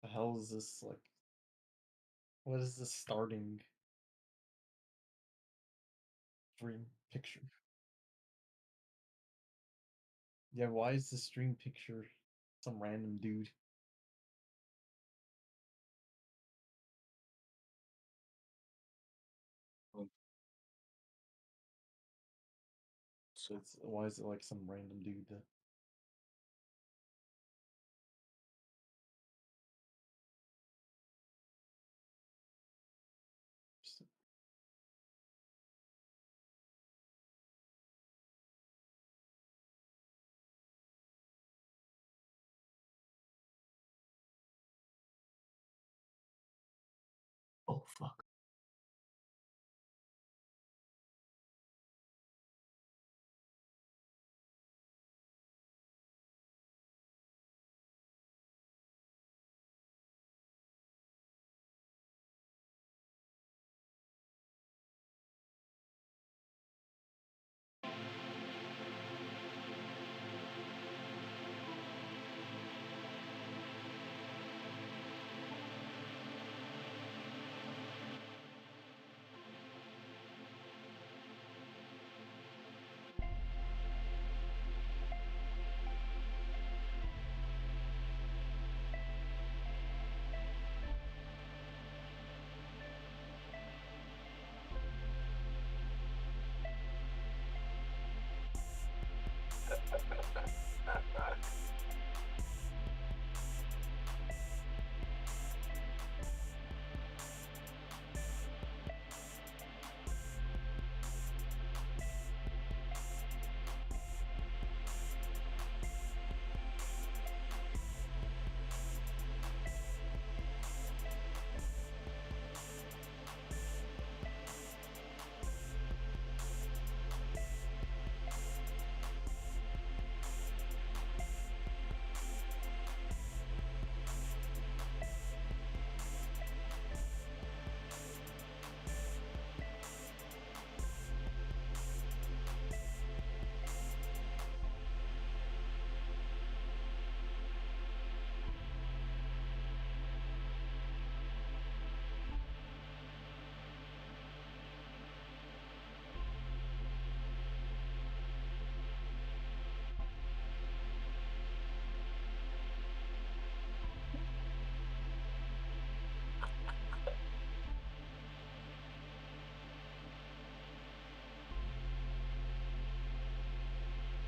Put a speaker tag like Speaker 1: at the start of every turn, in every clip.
Speaker 1: The hell is this like? What is this starting stream picture? Yeah, why is the stream picture some random dude?
Speaker 2: Um,
Speaker 1: So it's why is it like some random dude that just-
Speaker 2: oh fuck.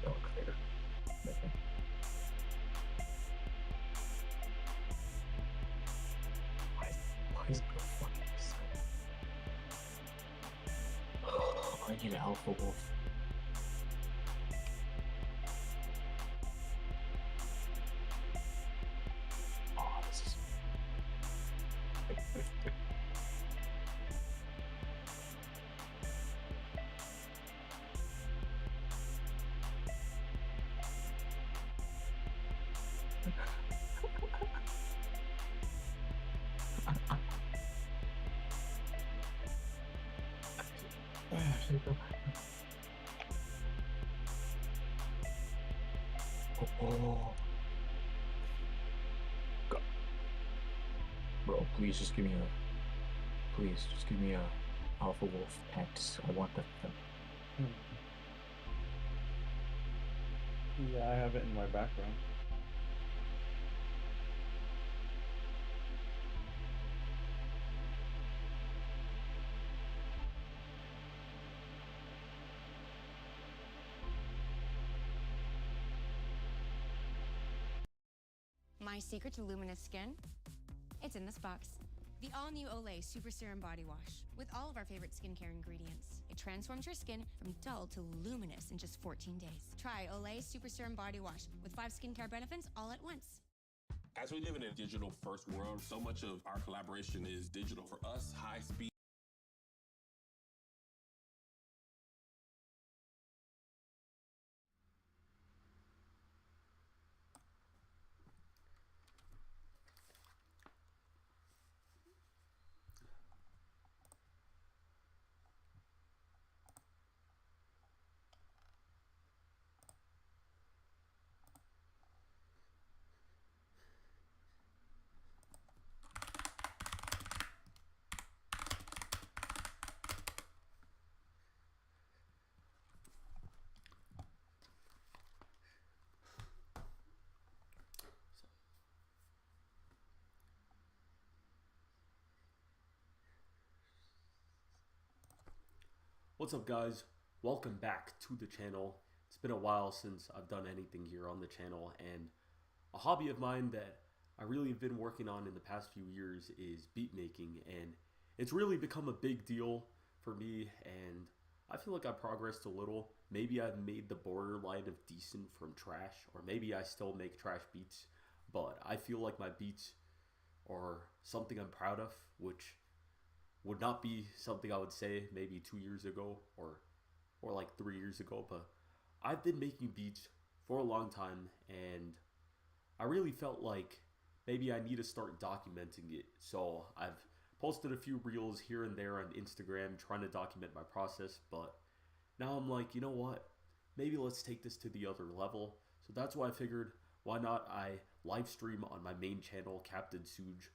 Speaker 2: Oh, clear. Okay. Why is it go fucking reset? I need an alpha wolf. Oh, this is. Oh, God. Bro, please just give me a. Please just give me a alpha wolf X. I want the.
Speaker 1: Hmm. Yeah, I have it in my background.
Speaker 3: My secret to luminous skin? It's in this box. The all-new Olay Super Serum Body Wash with all of our favorite skincare ingredients. It transforms your skin from dull to luminous in just 14 days. Try Olay Super Serum Body Wash with 5 skincare benefits all at once.
Speaker 4: As we live in a digital first world, so much of our collaboration is digital. For us, high speed.
Speaker 5: What's up, guys? Welcome back to the channel. It's been a while since I've done anything here on the channel, and a hobby of mine that I really have been working on in the past few years is beat making, and it's really become a big deal for me, and I feel like I progressed a little. Maybe I've made the borderline of decent from trash, or maybe I still make trash beats, but I feel like my beats are something I'm proud of, which would not be something I would say maybe 2 years ago or like 3 years ago. But I've been making beats for a long time, and I really felt like maybe I need to start documenting it. So I've posted a few reels here and there on Instagram trying to document my process, but now I'm like, you know what? Maybe let's take this to the other level. So that's why I figured, why not I live stream on my main channel, Captain Suge,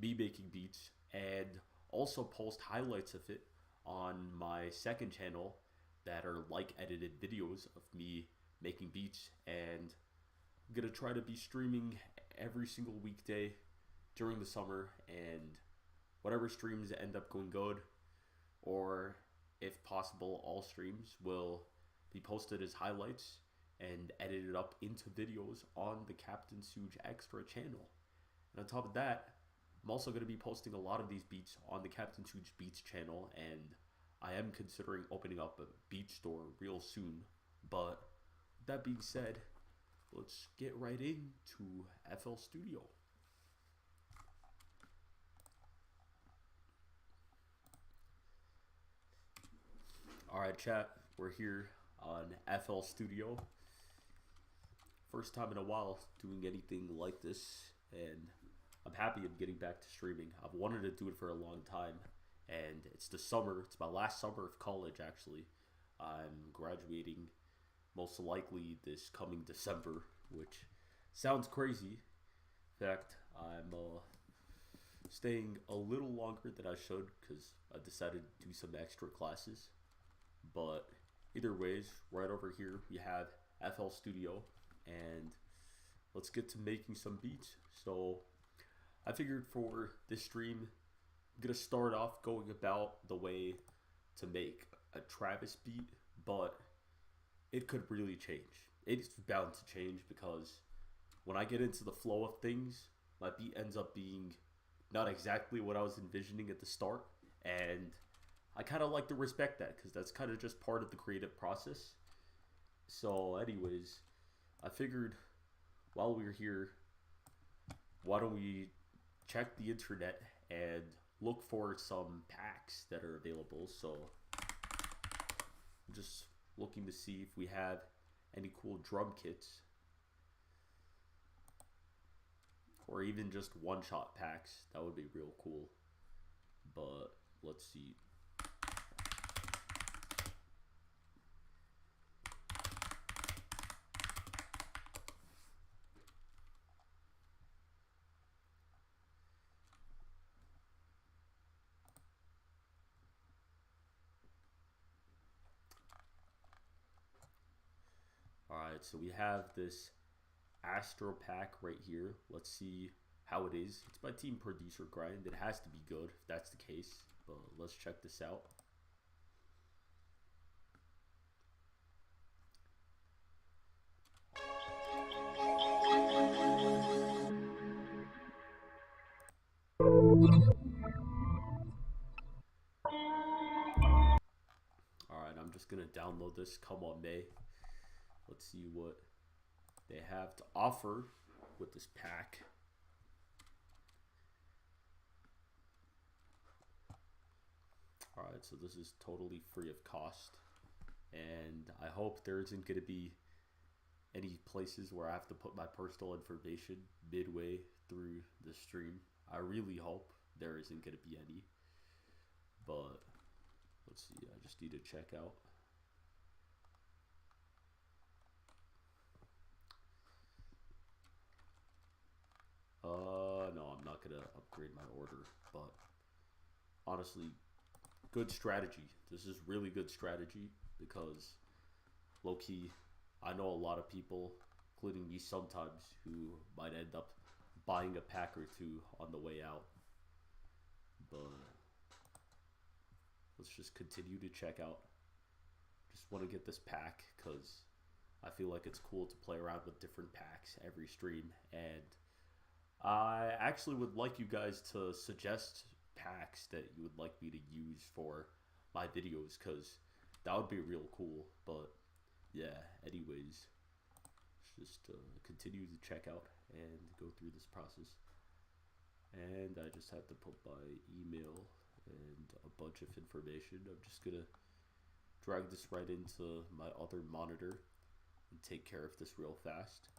Speaker 5: me making beats, and also post highlights of it on my second channel that are like edited videos of me making beats. And I'm gonna try to be streaming every single weekday during the summer, and whatever streams end up going good, or if possible all streams, will be posted as highlights and edited up into videos on the Captain Suge Extra channel. And on top of that, I'm also going to be posting a lot of these beats on the Captain Suge Beats channel, and I am considering opening up a beat store real soon. But with that being said, let's get right into FL Studio. Alright, chat, we're here on FL Studio. First time in a while doing anything like this, and I'm happy I'm getting back to streaming. I've wanted to do it for a long time, and it's the summer. It's my last summer of college, actually. I'm graduating most likely this coming December, which sounds crazy. In fact, I'm staying a little longer than I should because I decided to do some extra classes. But either ways, right over here we have FL Studio, and let's get to making some beats. So I figured for this stream, I'm gonna start off going about the way to make a Travis beat, but it could really change. It's bound to change because when I get into the flow of things, my beat ends up being not exactly what I was envisioning at the start, and I kind of like to respect that because that's kind of just part of the creative process. So anyways, I figured while we're here, why don't we check the internet and look for some packs that are available. So I'm just looking to see if we have any cool drum kits, or even just one-shot packs. That would be real cool. But let's see. Alright, so we have this Astro pack right here. Let's see how it is. It's by Team Producer Grind. It has to be good if that's the case, but let's check this out. Alright, I'm just gonna download this. Come on, May. Let's see what they have to offer with this pack. Alright, so this is totally free of cost, and I hope there isn't going to be any places where I have to put my personal information midway through the stream. I really hope there isn't going to be any, but let's see. I just need to check out. No, I'm not gonna upgrade my order, but honestly, good strategy. This is really good strategy because low-key, I know a lot of people, including me sometimes, who might end up buying a pack or two on the way out. But let's just continue to check out want to get this pack because I feel like it's cool to play around with different packs every stream, and I actually would like you guys to suggest packs that you would like me to use for my videos, because that would be real cool. But yeah, anyways, just continue to check out and go through this process. And I just had to put my email and a bunch of information. I'm just gonna drag this right into my other monitor and take care of this real fast.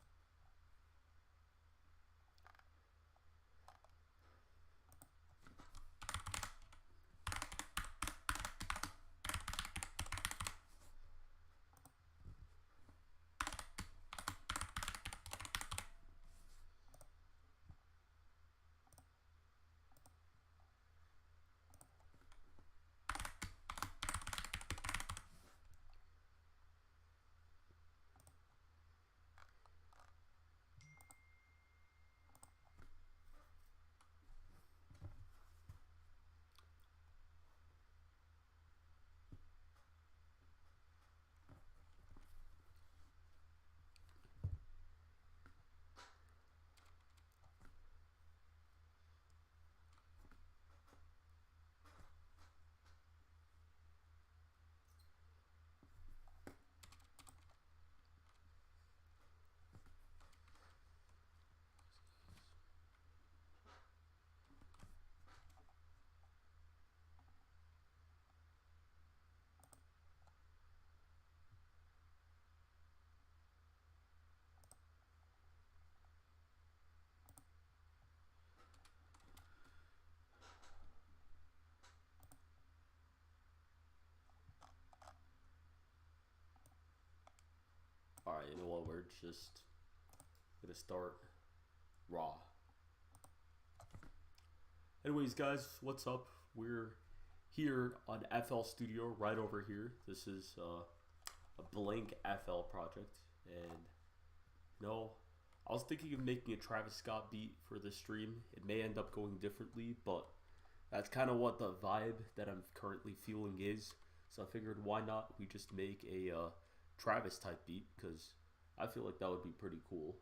Speaker 5: Alright, you know what, we're just gonna start raw. Anyways guys, what's up? We're here on FL Studio right over here. This is a blank FL project, and you know, I was thinking of making a Travis Scott beat for this stream. It may end up going differently, but that's kind of what the vibe that I'm currently feeling is. So I figured, why not we just make a Travis type beat, because I feel like that would be pretty cool.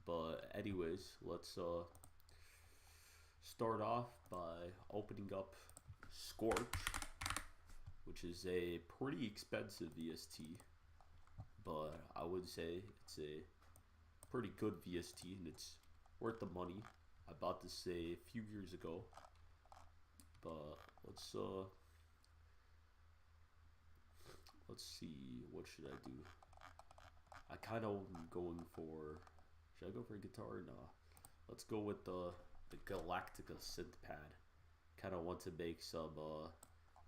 Speaker 5: But anyways, let's start off by opening up Scorch, which is a pretty expensive VST, but I would say it's a pretty good VST and it's worth the money. I bought this a few years ago, but let's see, what should I do? I kind of am going for, should I go for a guitar? Nah, let's go with the Galactica synth pad. Kind of want to make some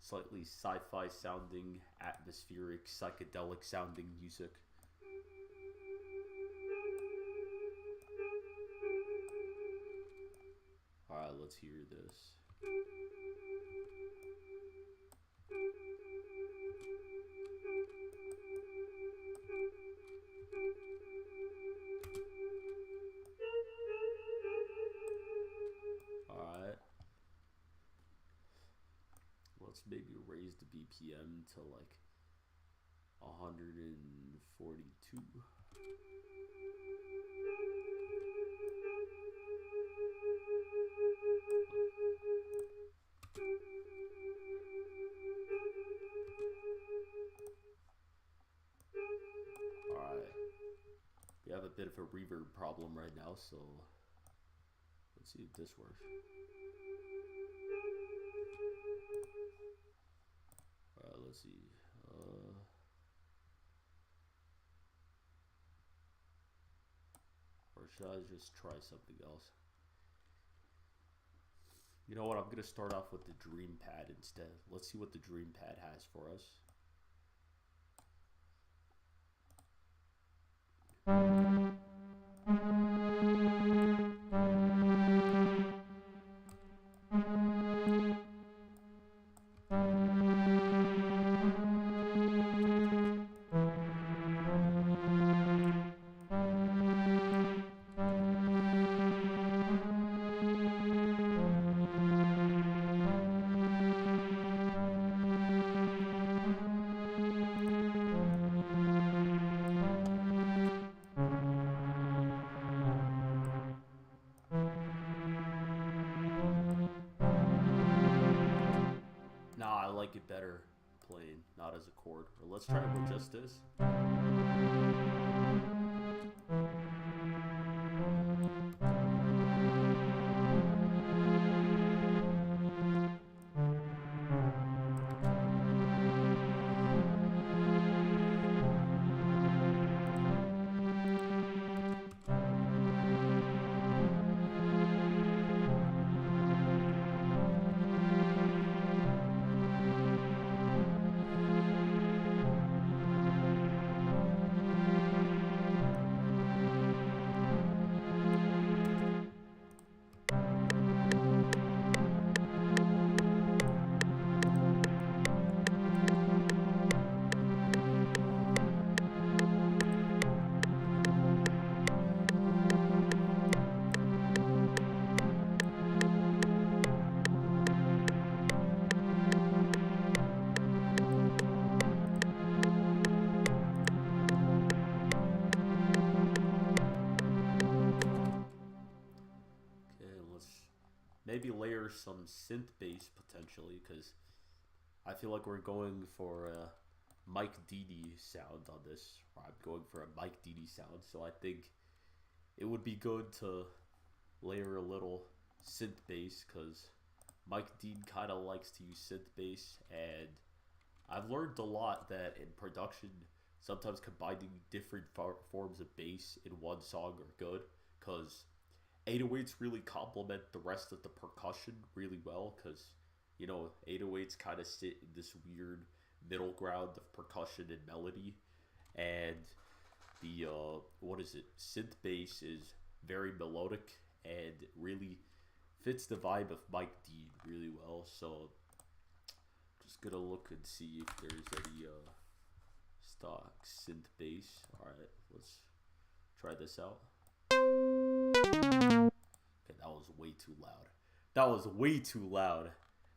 Speaker 5: slightly sci-fi sounding, atmospheric, psychedelic sounding music. Alright, let's hear this. Alright. Let's maybe raise the BPM to like 142. Alright. We have a bit of a reverb problem right now, so let's see if this works. Alright, let's see. Or should I just try something else? You know what? I'm gonna start off with the Dream Pad instead. Let's see what the Dream Pad has for us. like it better plain, not as a chord. Or let's try it with just this. Maybe layer some synth bass potentially, because I feel like we're going for a Mike Deedy sound on this. Or I'm going for a Mike Deedy sound, so I think it would be good to layer a little synth bass, because Mike Deed kind of likes to use synth bass, and I've learned a lot that in production, sometimes combining different forms of bass in one song are good, because 808s really complement the rest of the percussion really well, because, you know, 808s kind of sit in this weird middle ground of percussion and melody, and the, synth bass is very melodic and really fits the vibe of Mike Dean really well. So just gonna look and see if there's any stock synth bass. Alright, let's try this out. Okay, that was way too loud. That was way too loud.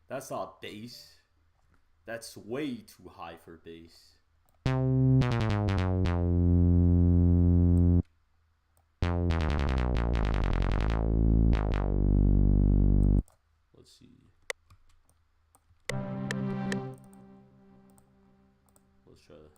Speaker 5: That's not bass. That's way too high for bass. Let's see. Let's try that.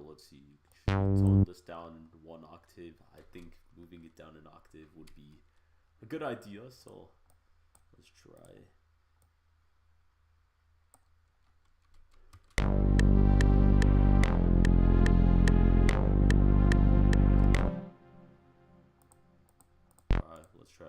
Speaker 5: Let's see, tone this down 1 octave. I think moving it down an octave would be a good idea, so let's try. Alright, let's try.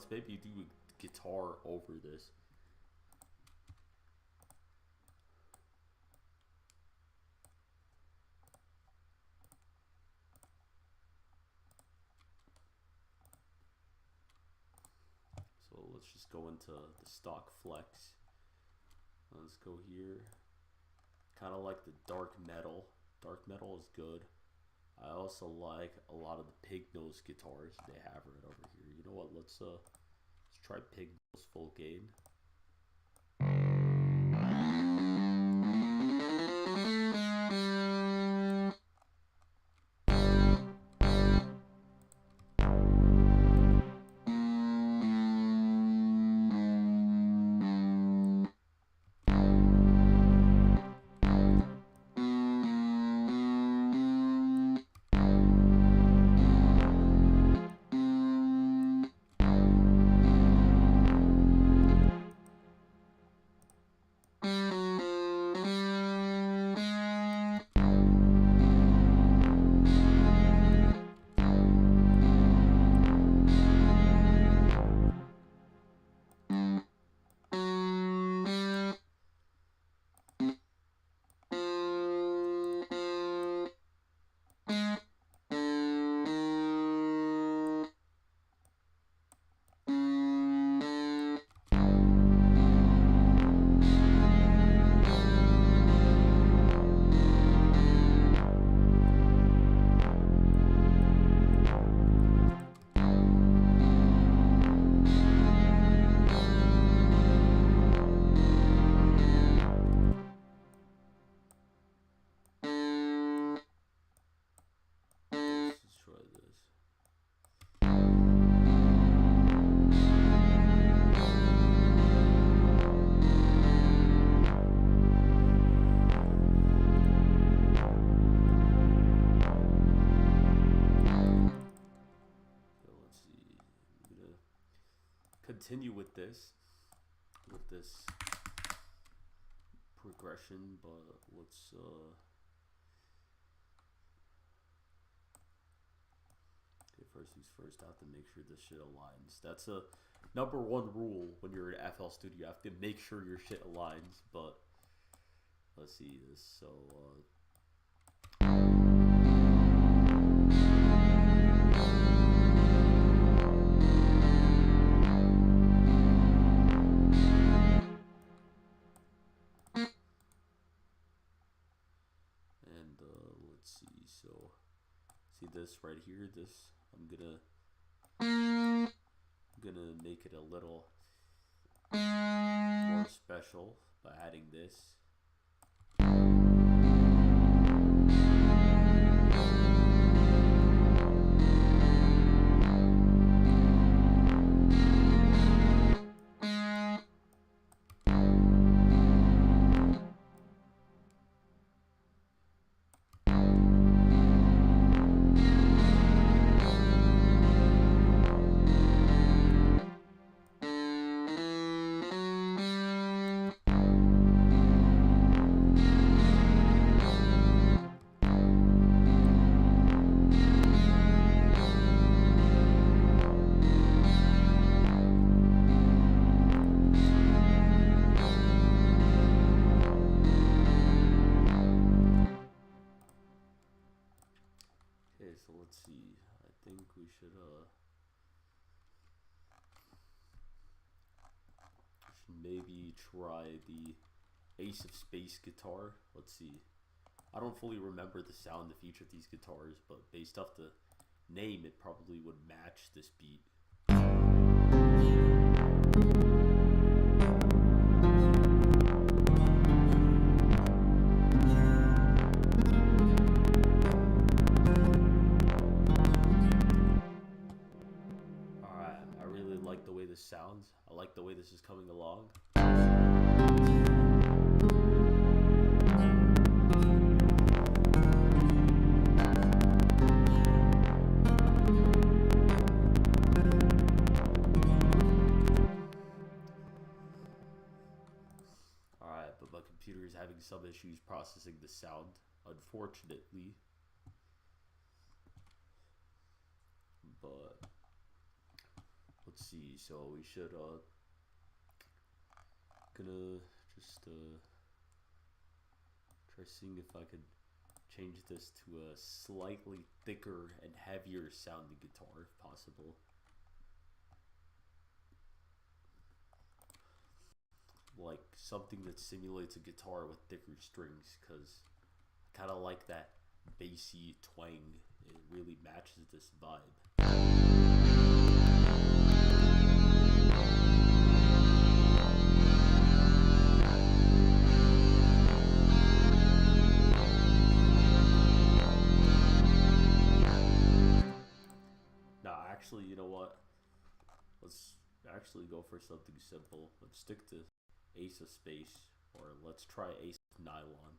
Speaker 5: Maybe do a guitar over this. So let's just go into the stock flex. Let's go here. Kind of like the dark metal. Dark metal is good. I also like a lot of the pig nose guitars they have right over here. You know what? Let's try pig nose full gain. this progression, but let's okay, first things first, I have to make sure this shit aligns. That's a #1 rule when you're in FL Studio. You have to make sure your shit aligns. But let's see this. So let's see. So see this right here. This I'm gonna make it a little more special by adding this. So let's see. I think we should maybe try the Ace of Space guitar. Let's see. I don't fully remember the sound of each of these guitars, but based off the name, it probably would match this beat. Sounds. I like the way this is coming along. Alright, but my computer is having some issues processing the sound, unfortunately. But let's see, so we should gonna just try seeing if I could change this to a slightly thicker and heavier sounding guitar if possible. Like something that simulates a guitar with thicker strings, because I kind of like that bassy twang. It really matches this vibe. Actually, you know what? Let's actually go for something simple. Let's stick to Ace of Space, or let's try Ace of Nylon.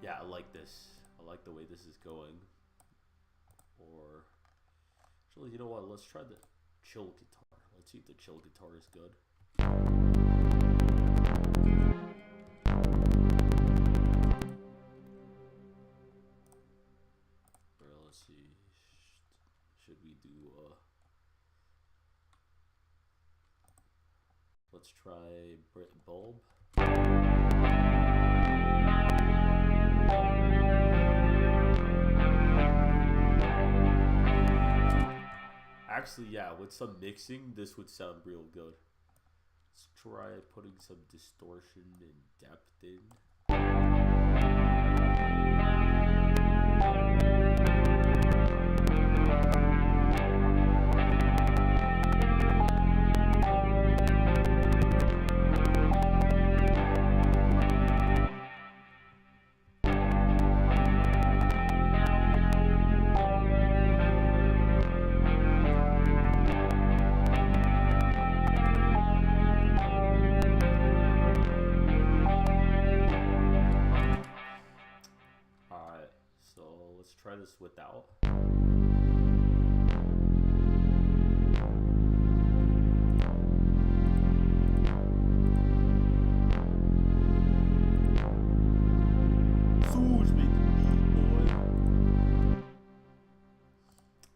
Speaker 5: Yeah, I like this. I like the way this is going. Or actually, you know what? Let's try the chill guitar. Let's see if the chill guitar is good. Or let's see. Should we do let's try Brit Bulb. Actually, yeah, with some mixing, this would sound real good. Let's try putting some distortion and depth in. let's try this without.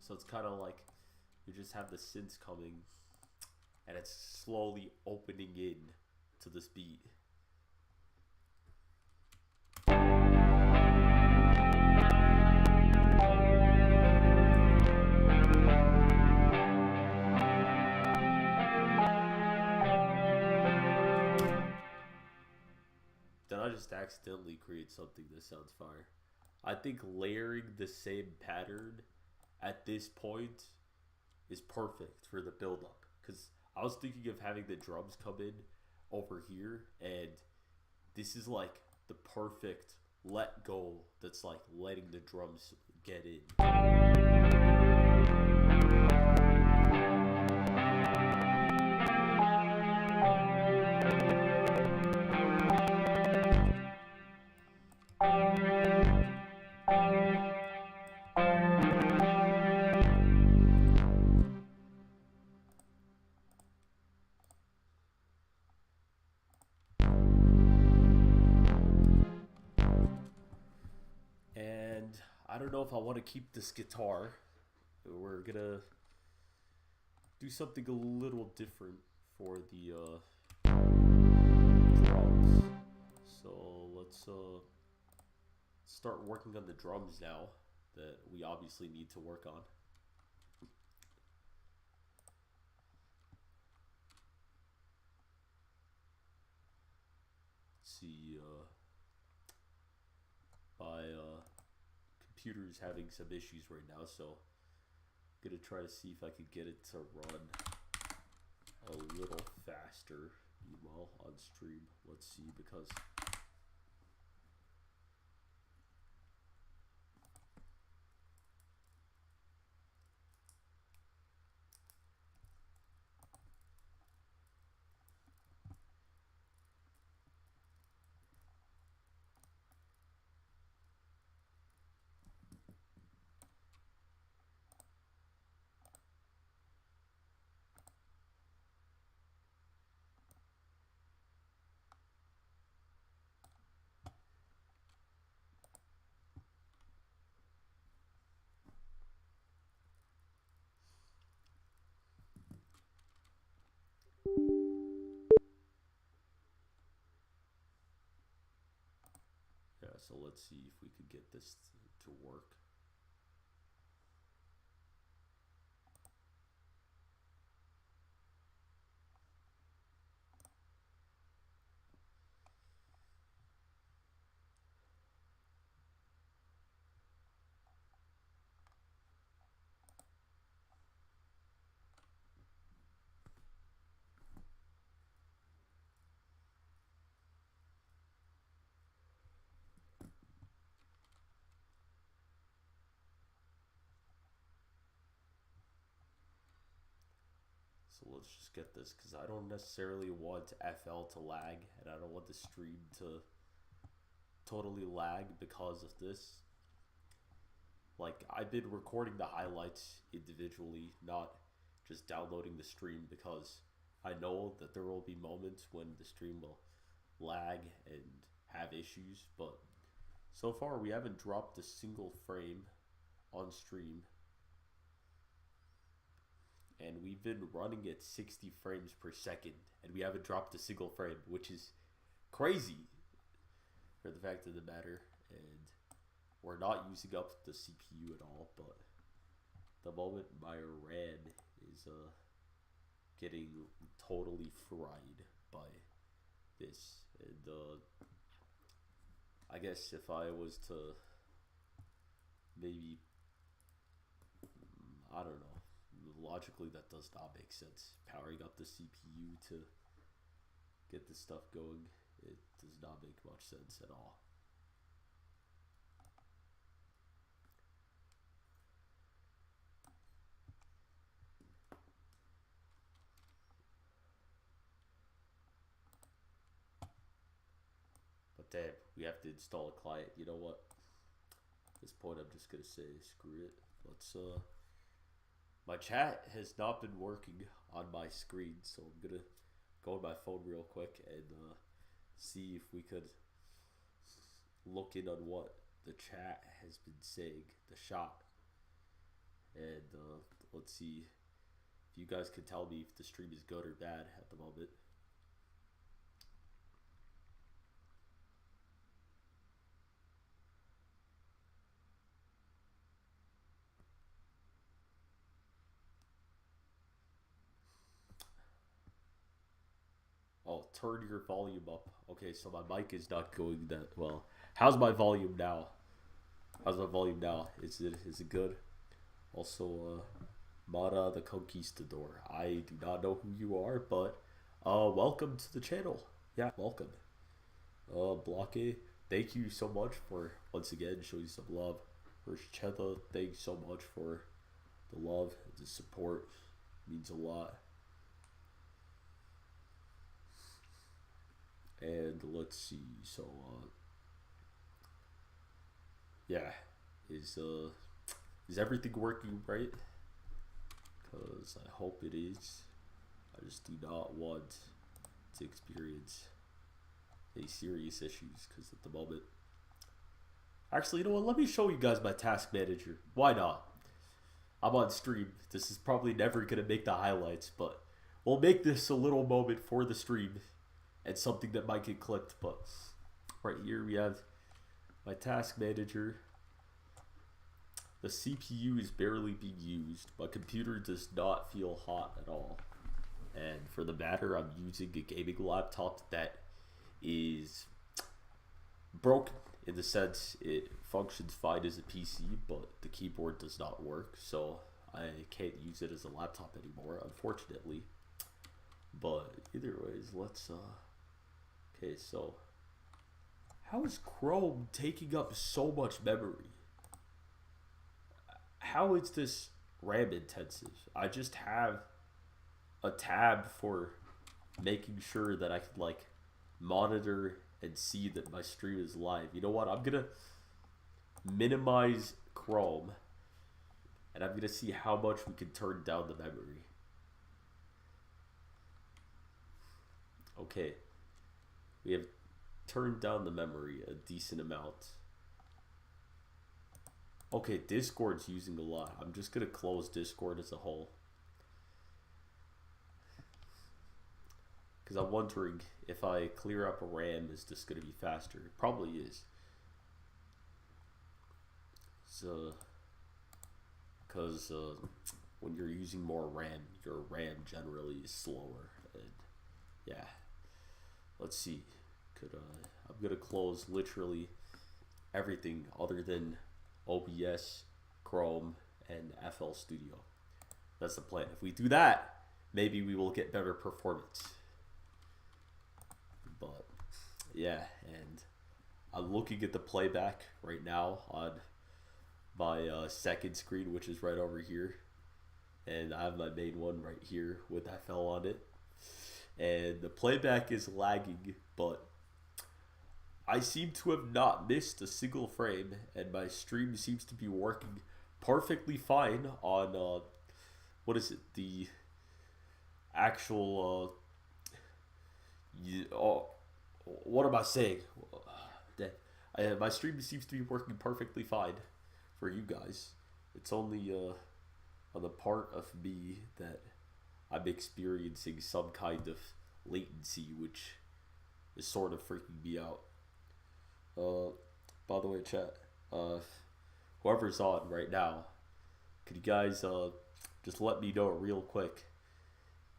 Speaker 5: So it's kind of like you just have the synths coming and it's slowly opening in to this beat. Then I just accidentally create something that sounds fire. I think layering the same pattern at this point is perfect for the build up, because I was thinking of having the drums come in over here, and this is like the perfect let go that's like letting the drums get in. I don't know if I want to keep this guitar. We're gonna do something a little different for the drums. So let's start working on the drums now that we obviously need to work on. Let's see, computer's having some issues right now, so I'm gonna try to see if I could get it to run a little faster. Meanwhile, on stream, let's see, because yeah, so let's see if we could get this to work. So let's just get this, because I don't necessarily want FL to lag, and I don't want the stream to totally lag because of this. Like, I've been recording the highlights individually, not just downloading the stream, because I know that there will be moments when the stream will lag and have issues, but so far we haven't dropped a single frame on stream. And we've been running at 60 frames per second, and we haven't dropped a single frame, which is crazy for the fact of the matter. And we're not using up the CPU at all, but the moment my RAM is getting totally fried by this. And I guess if I was to maybe, I don't know, logically that does not make sense. Powering up the CPU to get this stuff going, it does not make much sense at all. But damn, we have to install a client. You know what? this point, I'm just gonna say screw it. Let's my chat has not been working on my screen, so I'm gonna go on my phone real quick and see if we could look in on what the chat has been saying, the shot, and let's see if you guys can tell me if the stream is good or bad at the moment. Oh, turn your volume up. Okay, so my mic is not going that well. How's my volume now? How's my volume now? Is it good? Also, Mara the Conquistador. I do not know who you are, but welcome to the channel. Yeah, welcome. Blocky, thank you so much for once again showing some love. Cheta, thanks so much for the love, the support. It means a lot. And let's see, so yeah, is everything working right? Because I hope it is. I just do not want to experience any serious issues, because at the moment, actually, you know what, let me show you guys my task manager. Why not? I'm on stream. This is probably never gonna make the highlights, but we'll make this a little moment for the stream and something that might get clipped. But right here we have my task manager. The CPU is barely being used. My computer does not feel hot at all. And for the matter, I'm using a gaming laptop that is broken in the sense it functions fine as a PC, but the keyboard does not work, so I can't use it as a laptop anymore, unfortunately. But either ways, let's okay, so how is Chrome taking up so much memory? How is this RAM intensive? I just have a tab for making sure that I can like monitor and see that my stream is live. You know what? I'm gonna minimize Chrome and I'm gonna see how much we can turn down the memory. Okay, we have turned down the memory a decent amount. Okay, Discord's using a lot. I'm just gonna close Discord as a whole, because I'm wondering if I clear up a RAM, is this gonna be faster? It probably is. So, because when you're using more RAM, your RAM generally is slower. And yeah, let's see. I'm gonna close literally everything other than OBS, Chrome, and FL Studio. That's the plan. If we do that, maybe we will get better performance. But yeah, and I'm looking at the playback right now on my second screen, which is right over here, and I have my main one right here with FL on it, and the playback is lagging, but I seem to have not missed a single frame, and my stream seems to be working perfectly fine on what is it, the actual what am I saying? My stream seems to be working perfectly fine for you guys. It's only on the part of me that I'm experiencing some kind of latency, which is sort of freaking me out. By the way, chat, whoever's on right now, could you guys just let me know real quick,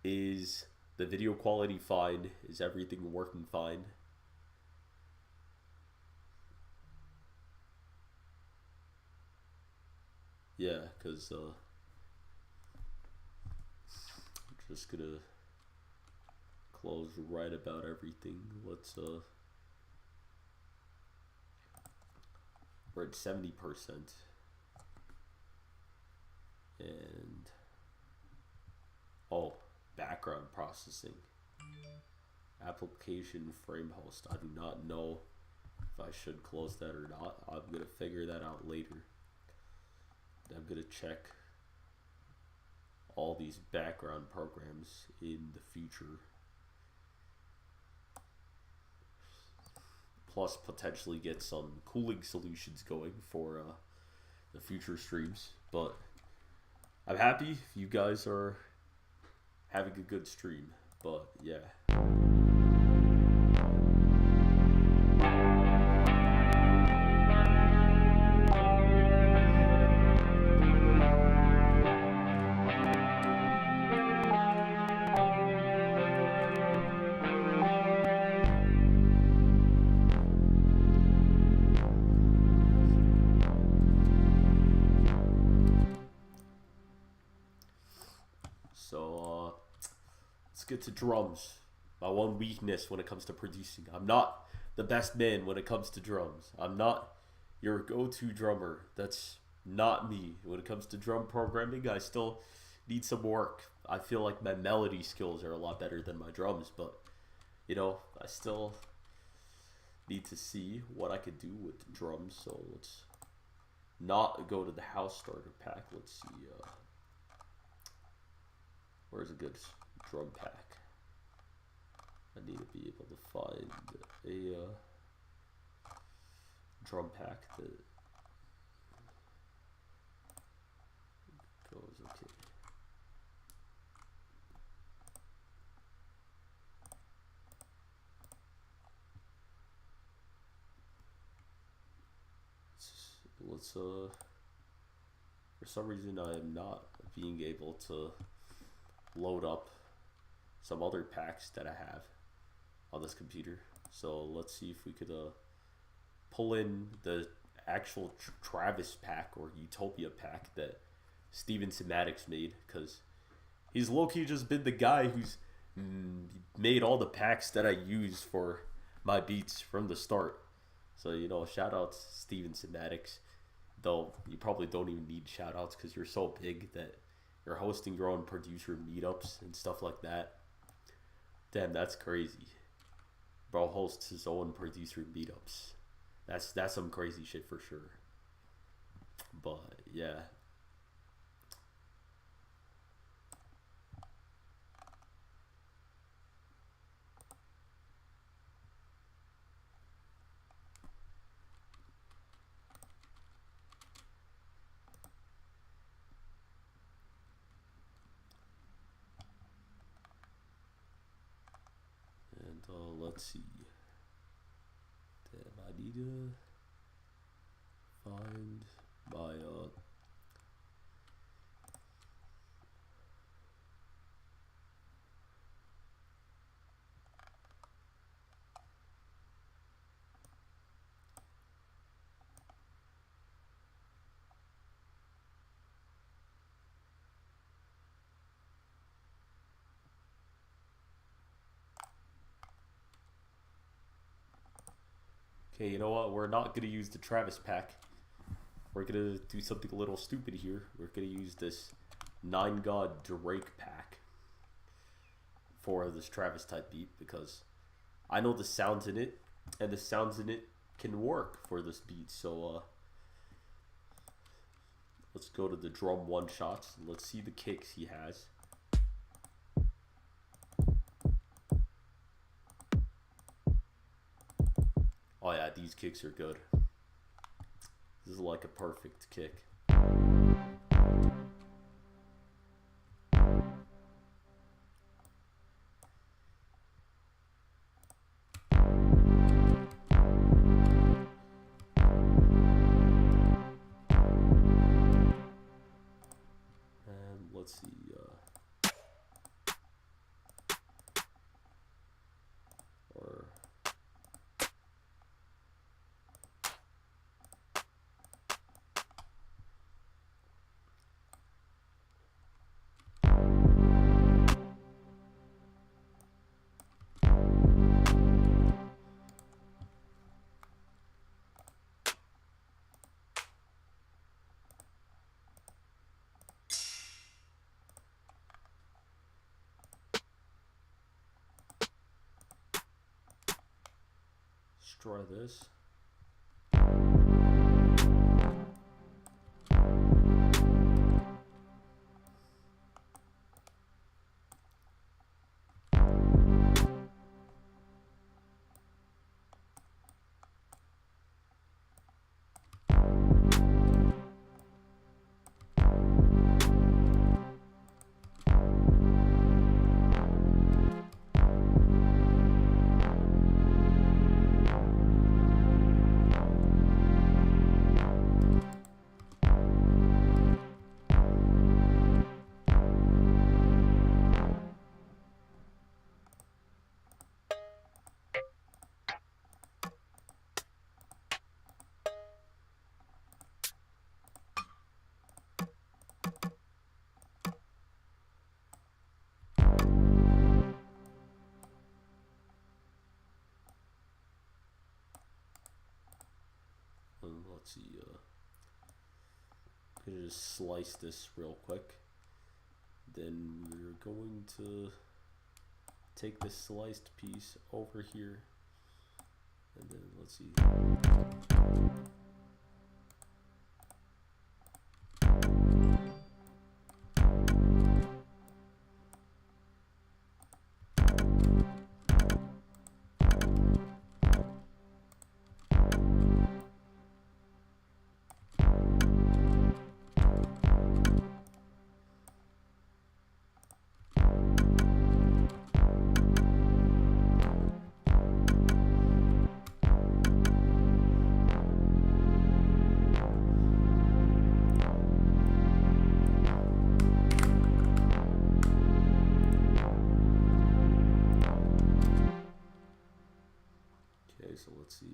Speaker 5: is the video quality fine? Is everything working fine? Yeah, because I'm just gonna close right about everything. Let's we're at 70%, and oh, background processing, application frame host. I do not know if I should close that or not. I'm gonna figure that out later. I'm gonna check all these background programs in the future. Plus potentially get some cooling solutions going for the future streams. But I'm happy if you guys are having a good stream. But yeah. So let's get to drums. My one weakness when it comes to producing. I'm not the best man when it comes to drums. I'm not your go-to drummer. That's not me. When it comes to drum programming, I still need some work. I feel like my melody skills are a lot better than my drums, but you know, I still need to see what I could do with the drums. So let's not go to the house starter pack. Let's see. Where's a good drum pack? I need to be able to find a drum pack that goes okay. Let's for some reason I am not being able to load up some other packs that I have on this computer. So let's see if we could pull in the actual Travis pack or Utopia pack that Steven Semadix made, because he's low-key just been the guy who's made all the packs that I use for my beats from the start. So, you know, shout out to Steven Semadix, though you probably don't even need shout outs because you're so big that you're hosting your own producer meetups and stuff like that. Damn, that's crazy. Bro hosts his own producer meetups. That's some crazy shit for sure. But yeah. Let's see. Damn, I need to find my okay, you know what? We're not going to use the Travis pack. We're going to do something a little stupid here. We're going to use this 9God Drake pack for this Travis type beat, because I know the sounds in it, and the sounds in it can work for this beat. So let's go to the drum one shots. Let's see the kicks he has. Oh yeah, these kicks are good. This is like a perfect kick. And let's see. Let's try this. let's see. Gonna just slice this real quick. Then we're going to take this sliced piece over here, and then let's see. So let's see.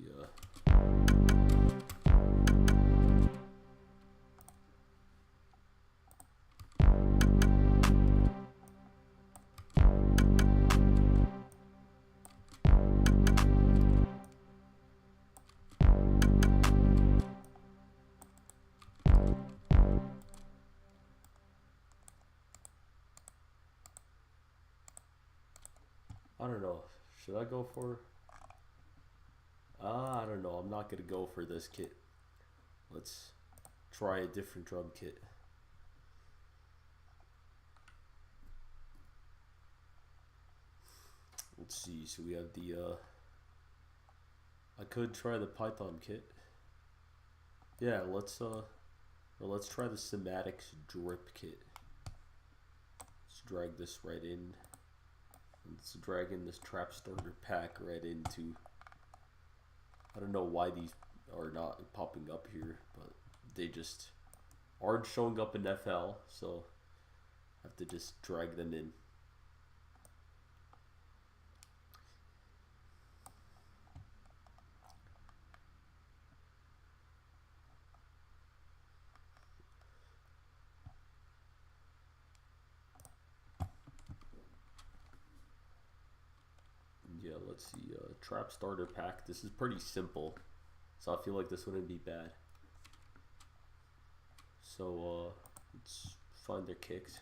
Speaker 5: I don't know. Should I go for? I don't know. I'm not gonna go for this kit. Let's try a different drum kit. Let's see. So we have the. I could try the Python kit. Yeah, let's try the Cymatics drip kit. Let's drag this right in. Let's drag in this trap starter pack right into. I don't know why these are not popping up here, but they just aren't showing up in FL, so I have to just drag them in. Yeah, let's see, trap starter pack. This is pretty simple, so I feel like this wouldn't be bad. So let's find their kicks.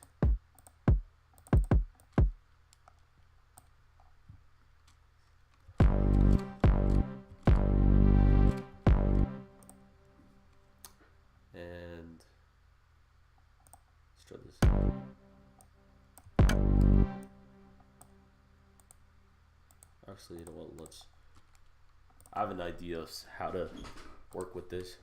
Speaker 5: And let's try this. Actually, you know what, I have an idea of how to work with this.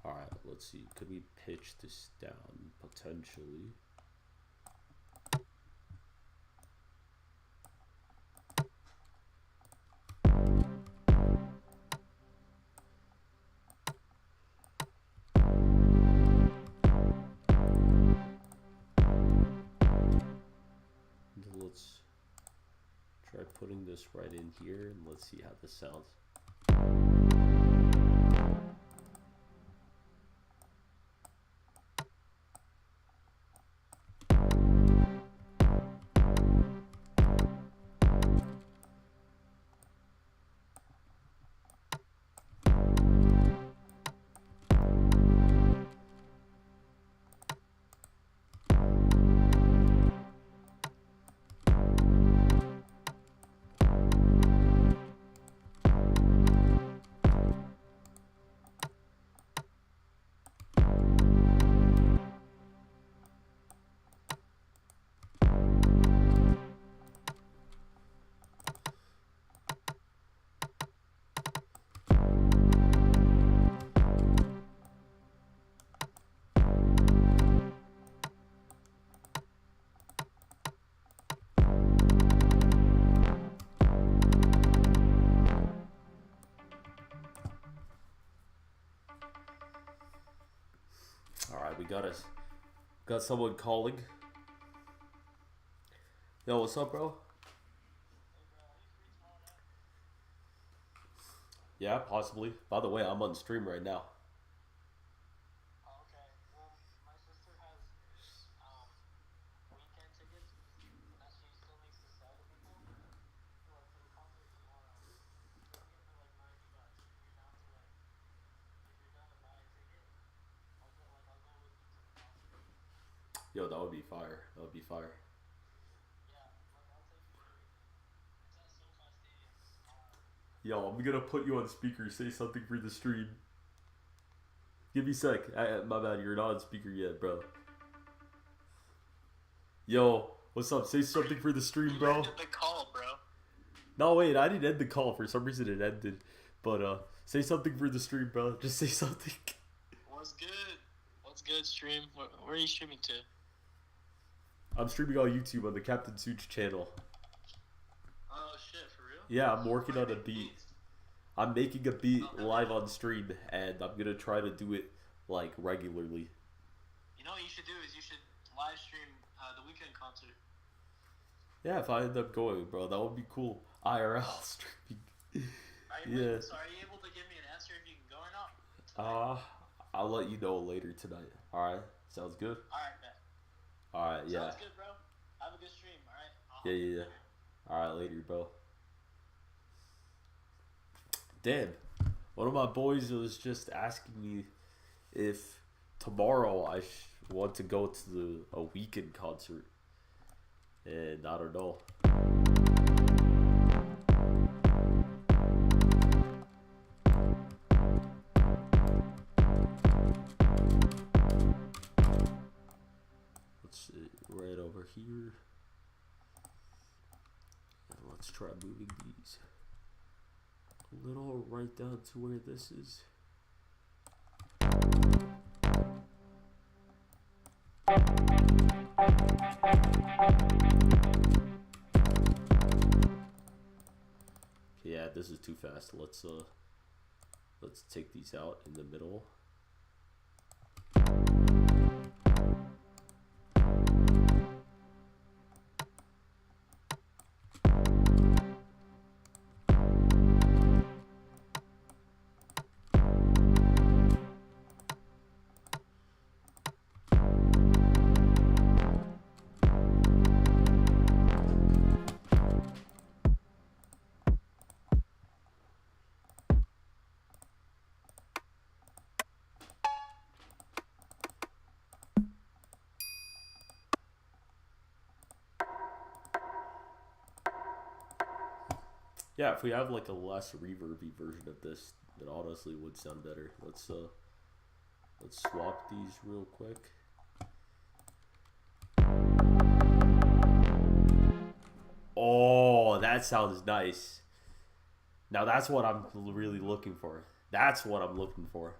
Speaker 5: Alright, let's see, could we pitch this down potentially? Let's try putting this right in here and let's see how this sounds. Alright, we got someone calling. Yo, what's up, bro? Yeah, possibly. By the way, I'm on stream right now.
Speaker 6: Okay. Well, my sister has weekend tickets, and she still needs to
Speaker 5: Yo, that would be fire. That would be fire. Yo, I'm gonna put you on speaker. Say something for the stream. Give me a sec. My bad, you're not on speaker yet, bro. Yo, what's up? Say something for the stream, bro.
Speaker 6: You ended the call, bro.
Speaker 5: No, wait, I didn't end the call. For some reason it ended. But, say something for the stream, bro. Just say something.
Speaker 6: What's good? What's good, stream? Where are you streaming to?
Speaker 5: I'm streaming on YouTube on the Captain Suits channel.
Speaker 6: Oh, shit, for real?
Speaker 5: Yeah, I'm working on a beat. I'm making a beat live on stream, and I'm gonna try to do it, like, regularly.
Speaker 6: You know what you should do is you should live stream the weekend concert.
Speaker 5: Yeah, if I end up going, bro, that would be cool. IRL streaming. Yeah.
Speaker 6: So are you able to give me an answer if you can go or not?
Speaker 5: I'll let you know later tonight. Alright? Sounds good?
Speaker 6: Alright, man.
Speaker 5: Alright, yeah.
Speaker 6: Sounds good, bro. Have a good stream, alright?
Speaker 5: Yeah. Alright, later, bro. Damn. One of my boys was just asking me if tomorrow I want to go to a weekend concert. And I don't know. Let's see, right over here. And let's try moving these a little right down to where this is. Yeah, this is too fast. Let's take these out in the middle. Yeah, if we have like a less reverby version of this, it honestly would sound better. Let's swap these real quick. Oh, that sounds nice. Now that's what I'm really looking for. That's what I'm looking for.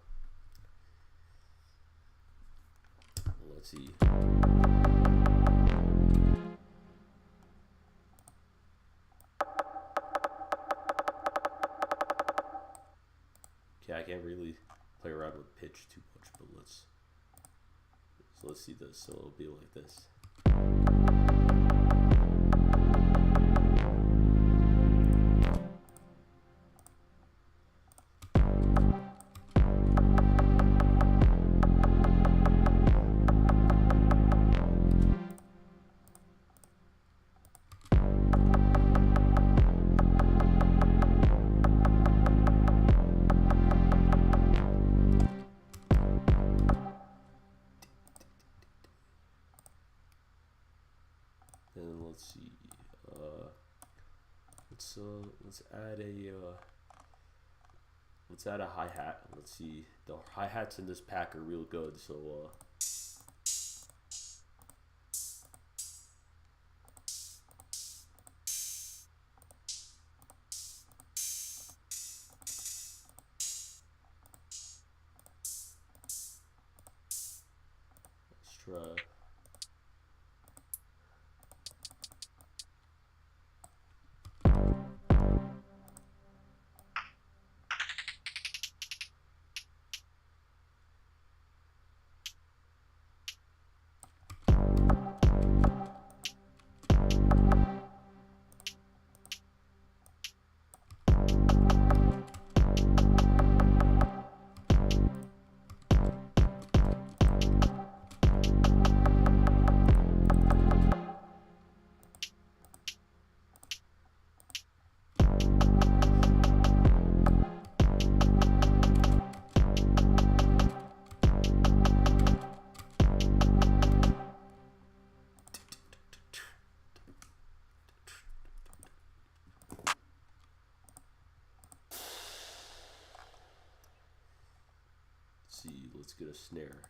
Speaker 5: Let's see. Okay, I can't really play around with pitch too much, but let's see this. So it'll be like this. And let's see. Let's add a hi-hat. Let's see. The hi-hats in this pack are real good, so let's try. Let's see, let's get a snare.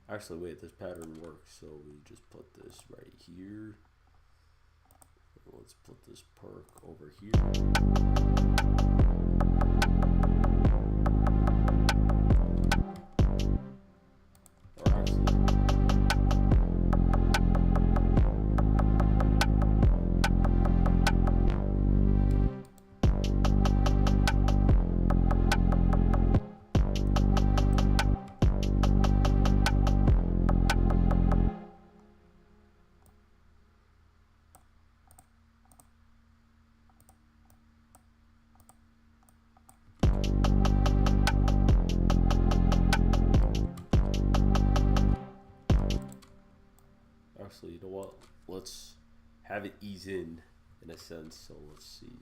Speaker 5: Actually, wait, this pattern works, so we just put this right here. Let's put this perk over here. Or actually, you know what? Let's have it ease in a sense. So let's see.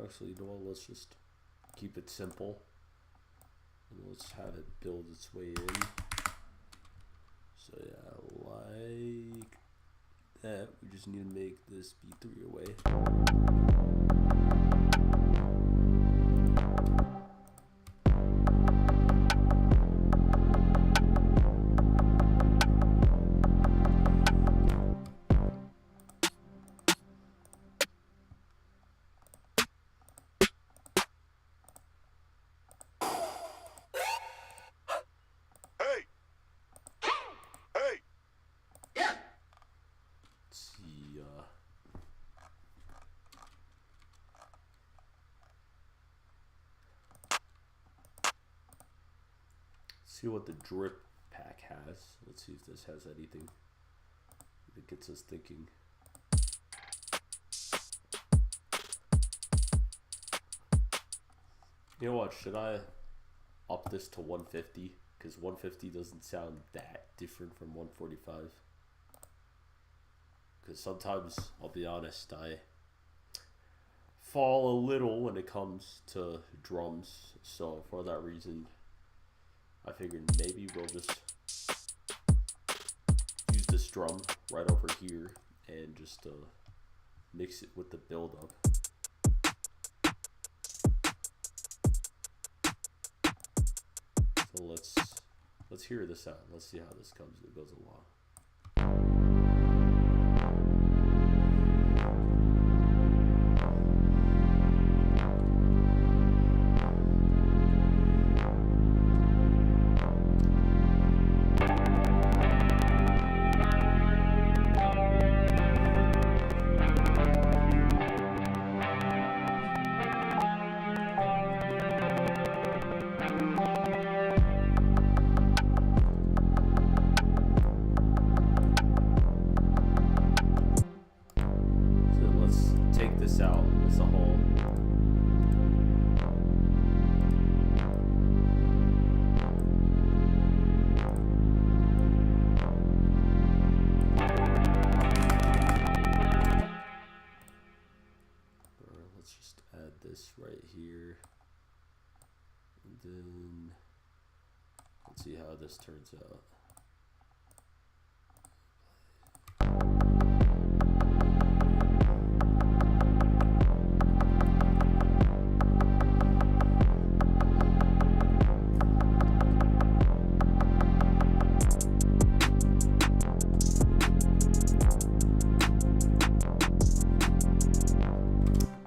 Speaker 5: Actually, you know what? Let's just keep it simple and let's have it build its way in. So yeah, like that. We just need to make this be 3 away. See what the drip pack has. Let's see if this has anything that gets us thinking. You know what? Should I up this to 150? Because 150 doesn't sound that different from 145. Because sometimes, I'll be honest, I fall a little when it comes to drums. So for that reason, I figured maybe we'll just use this drum right over here and just mix it with the build-up. So let's hear this out. Let's see how this goes along. Let's see how this turns out.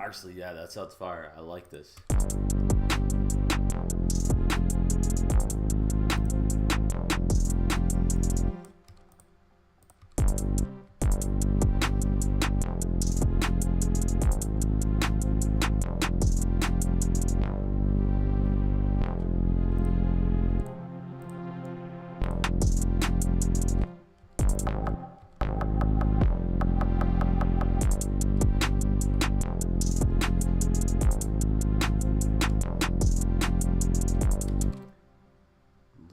Speaker 5: Actually, yeah, that sounds fire. I like this.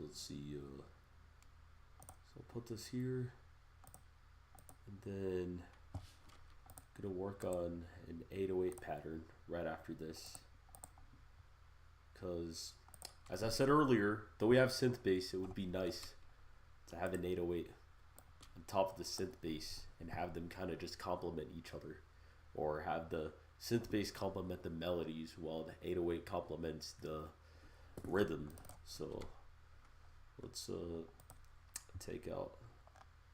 Speaker 5: Let's see, so I'll put this here, and then I'm gonna work on an 808 pattern right after this, because as I said earlier, though we have synth bass, it would be nice to have an 808 on top of the synth bass and have them kind of just complement each other, or have the synth bass complement the melodies while the 808 complements the rhythm. So let's take out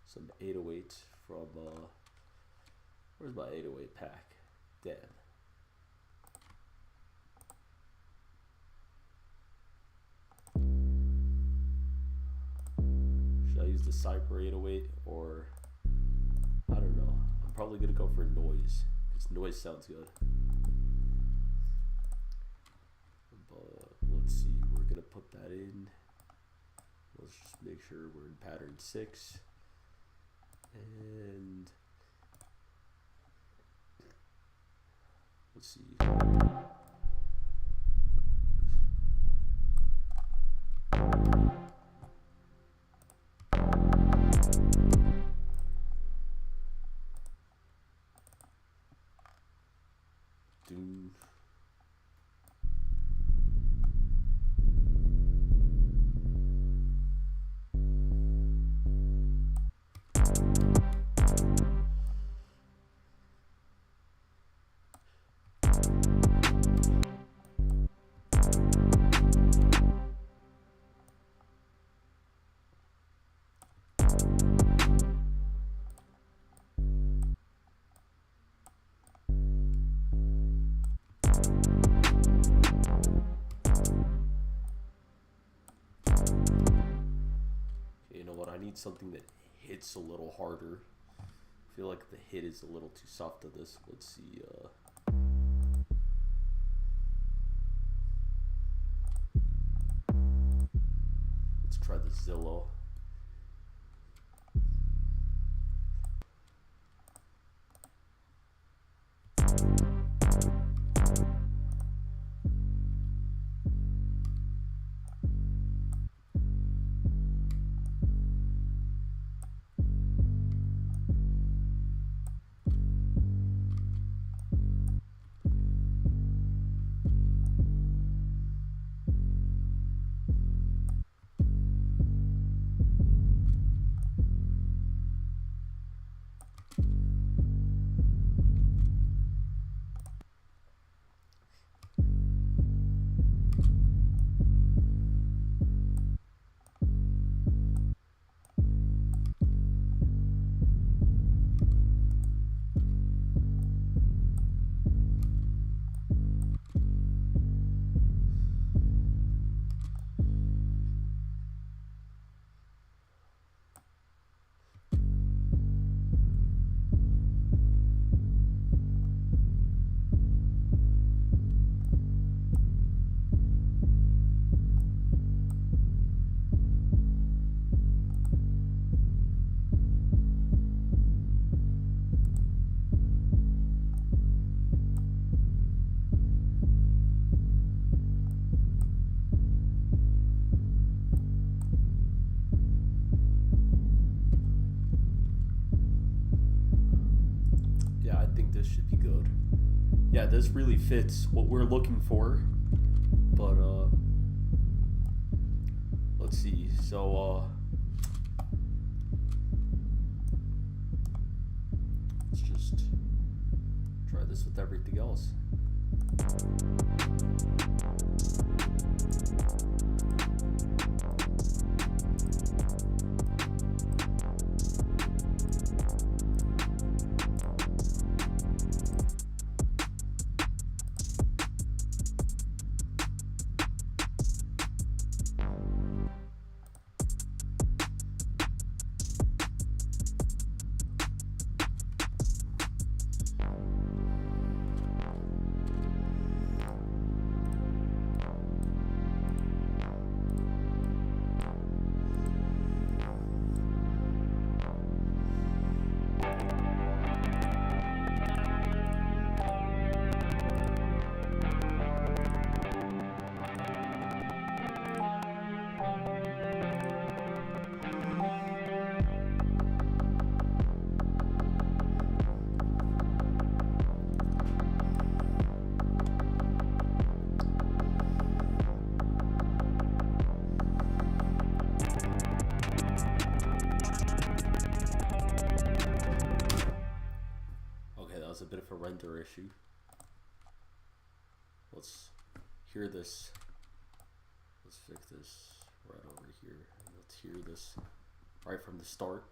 Speaker 5: some 808s from where's my 808 pack? Damn. Should I use the Cypher 808, or I don't know. I'm probably gonna go for noise, because noise sounds good. But let's see, we're gonna put that in. Let's just make sure we're in pattern 6, and let's see. Doom. I need something that hits a little harder. I feel like the hit is a little too soft to this. Let's see. Let's try the Zillow. This should be good. Yeah, this really fits what we're looking for. But let's let's see. So let's just try this with everything else. A bit of a render issue. Let's hear this. Let's fix this right over here. Let's hear this right from the start.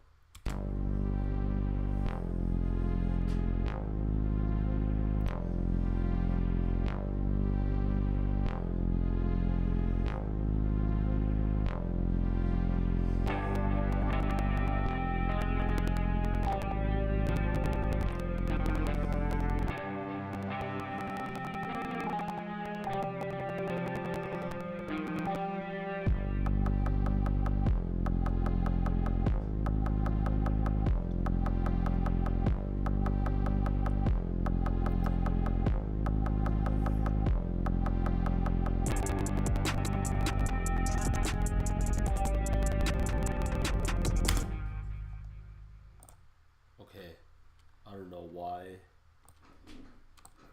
Speaker 5: Why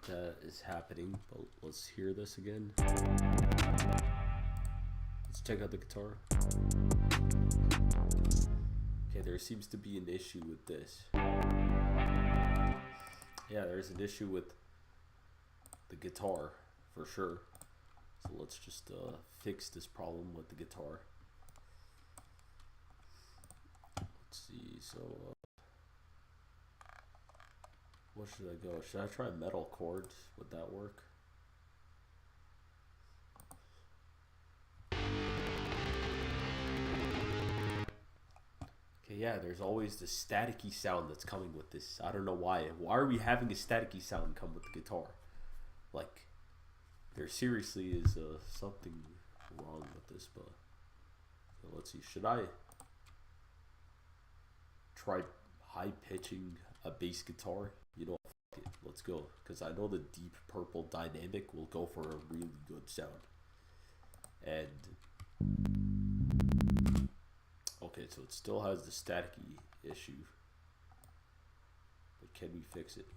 Speaker 5: that is happening, but let's hear this again. Let's check out the guitar. Okay, there seems to be an issue with this. Yeah, there's an issue with the guitar for sure. So let's just fix this problem with the guitar. Let's see, so what should I go? Should I try metal chords? Would that work? Okay, yeah, there's always the staticky sound that's coming with this. I don't know why. Why are we having a staticky sound come with the guitar? Like, there seriously is something wrong with this, but let's see. Should I try high pitching a bass guitar? You know, fuck it, let's go, because I know the Deep Purple Dynamic will go for a really good sound. And okay, so it still has the staticky issue, but can we fix it?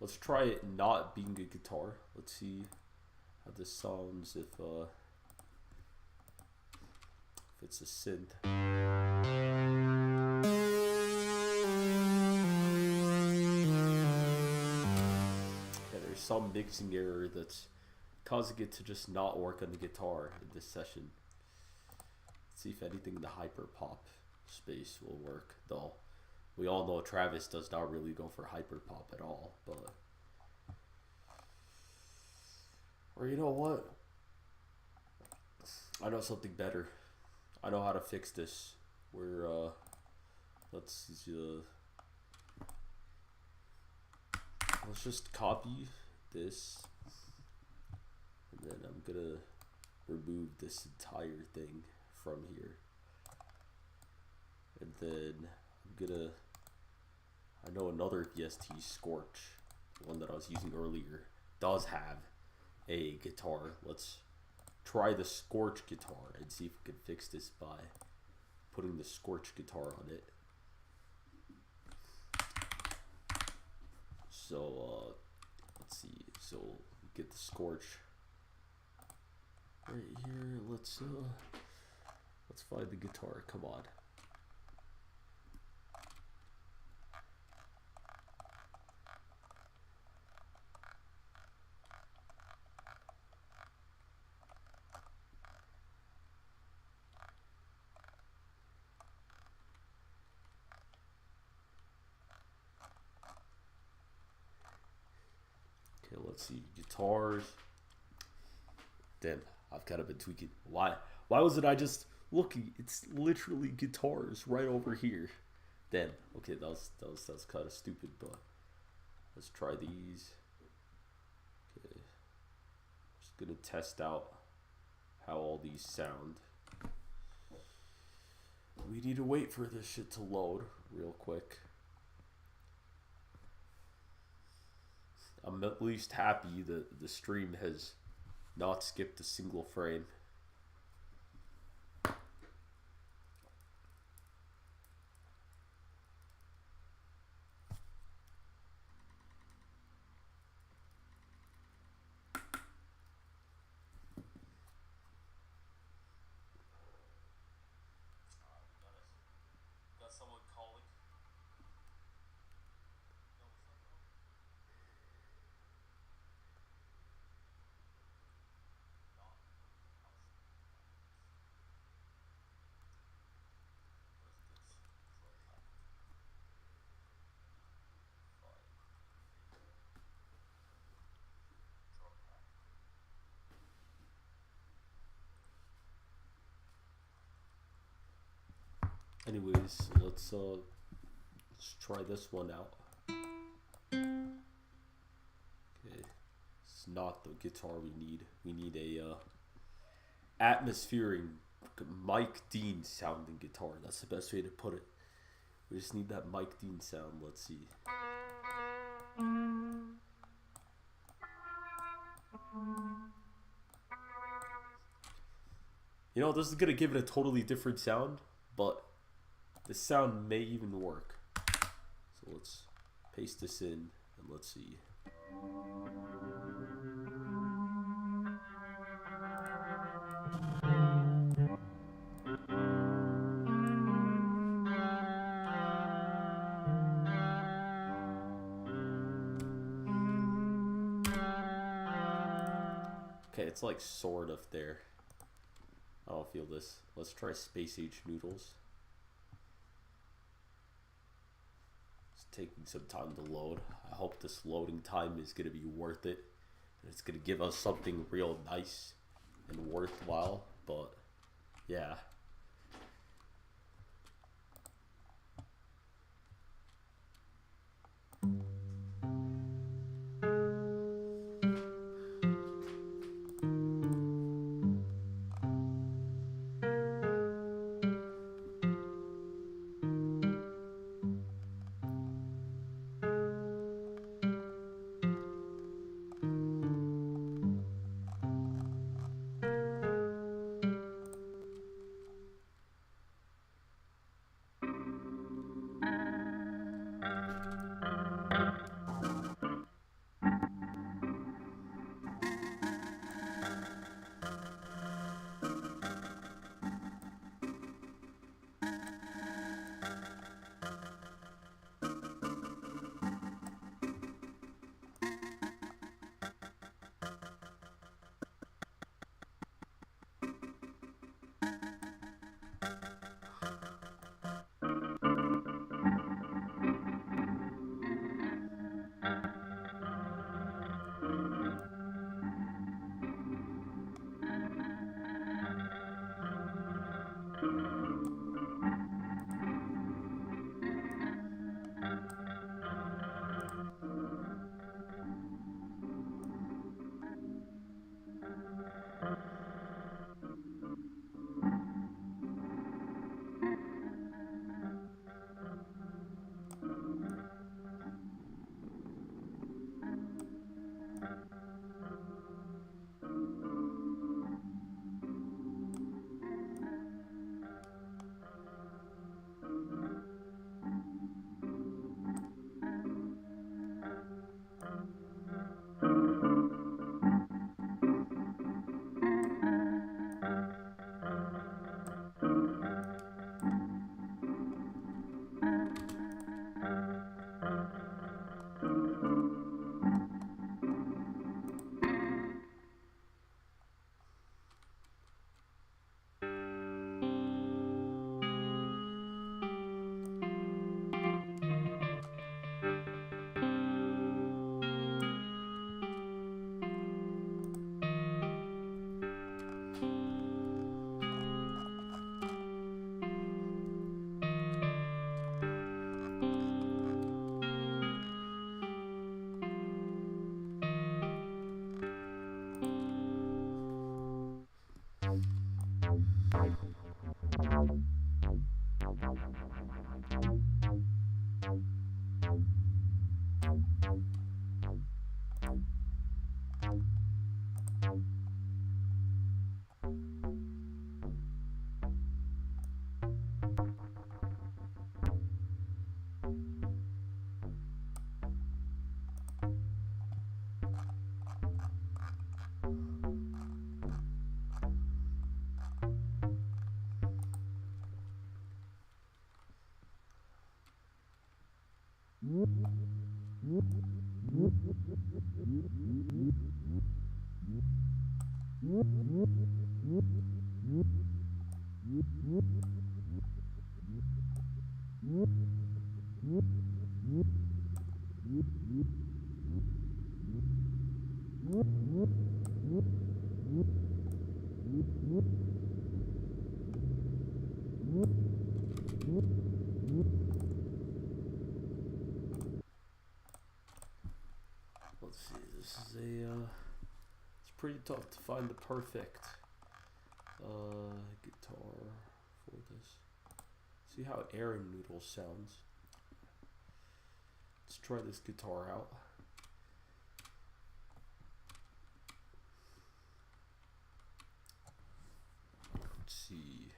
Speaker 5: Let's try it not being a guitar. Let's see how this sounds if it's a synth. Yeah, there's some mixing error that's causing it to just not work on the guitar in this session. Let's see if anything in the hyper pop space will work, though. We all know Travis does not really go for hyperpop at all, but or you know what? I know something better. I know how to fix this. We're let's just copy this, and then I'm gonna remove this entire thing from here, and then I'm gonna, I know another VST Scorch, the one that I was using earlier, does have a guitar. Let's try the Scorch guitar and see if we can fix this by putting the Scorch guitar on it. So let's see. So we get the Scorch right here. Let's find the guitar. Come on. Okay, let's see. Guitars. Damn, I've kind of been tweaking. Why was it I just looking? It's literally guitars right over here. Damn. Okay, that's kind of stupid, but let's try these. Okay. Just gonna test out how all these sound. We need to wait for this shit to load real quick. I'm at least happy that the stream has not skipped a single frame. Got someone calling. Anyways, let's try this one out. Okay, it's not the guitar we need. We need a atmospheric Mike Dean sounding guitar. That's the best way to put it. We just need that Mike Dean sound. Let's see. You know, this is gonna give it a totally different sound, but the sound may even work. So let's paste this in and let's see. Okay, it's like sort of there. I don't feel this. Let's try Space Age Noodles. It's taking some time to load. I hope this loading time is going to be worth it. And it's going to give us something real nice and worthwhile. But, yeah. Let's see, this is a, it's pretty tough to find the perfect guitar for this. See how Aaron Noodle sounds. Let's try this guitar out. Let's see.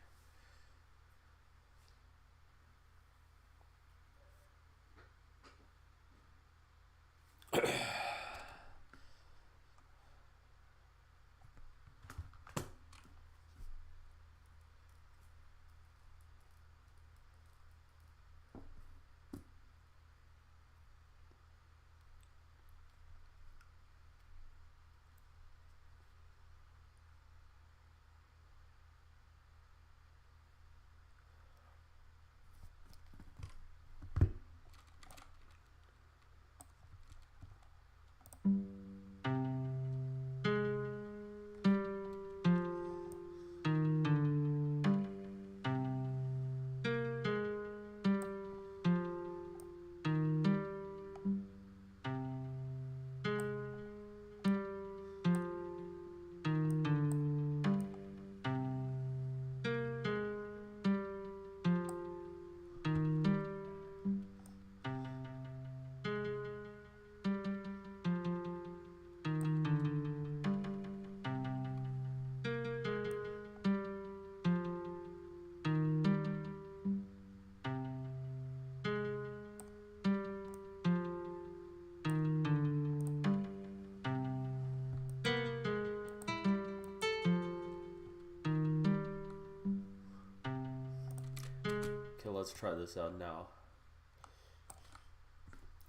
Speaker 5: Okay, let's try this out now.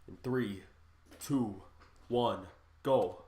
Speaker 5: In 3, 2, 1, go.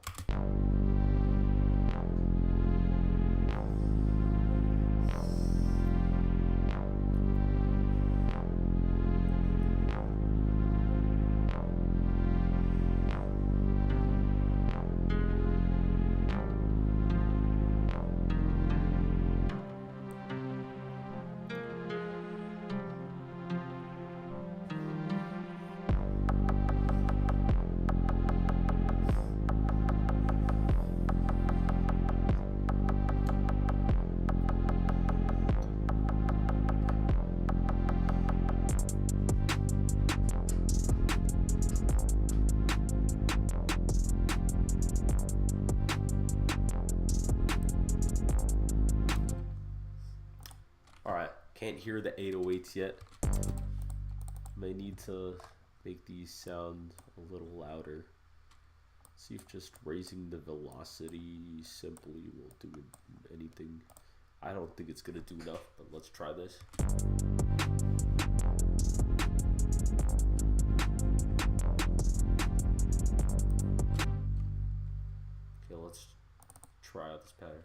Speaker 5: Alright, can't hear the 808s yet. May need to make these sound a little louder. See if just raising the velocity simply will do anything. I don't think it's gonna do enough, but let's try this. Okay, let's try out this pattern.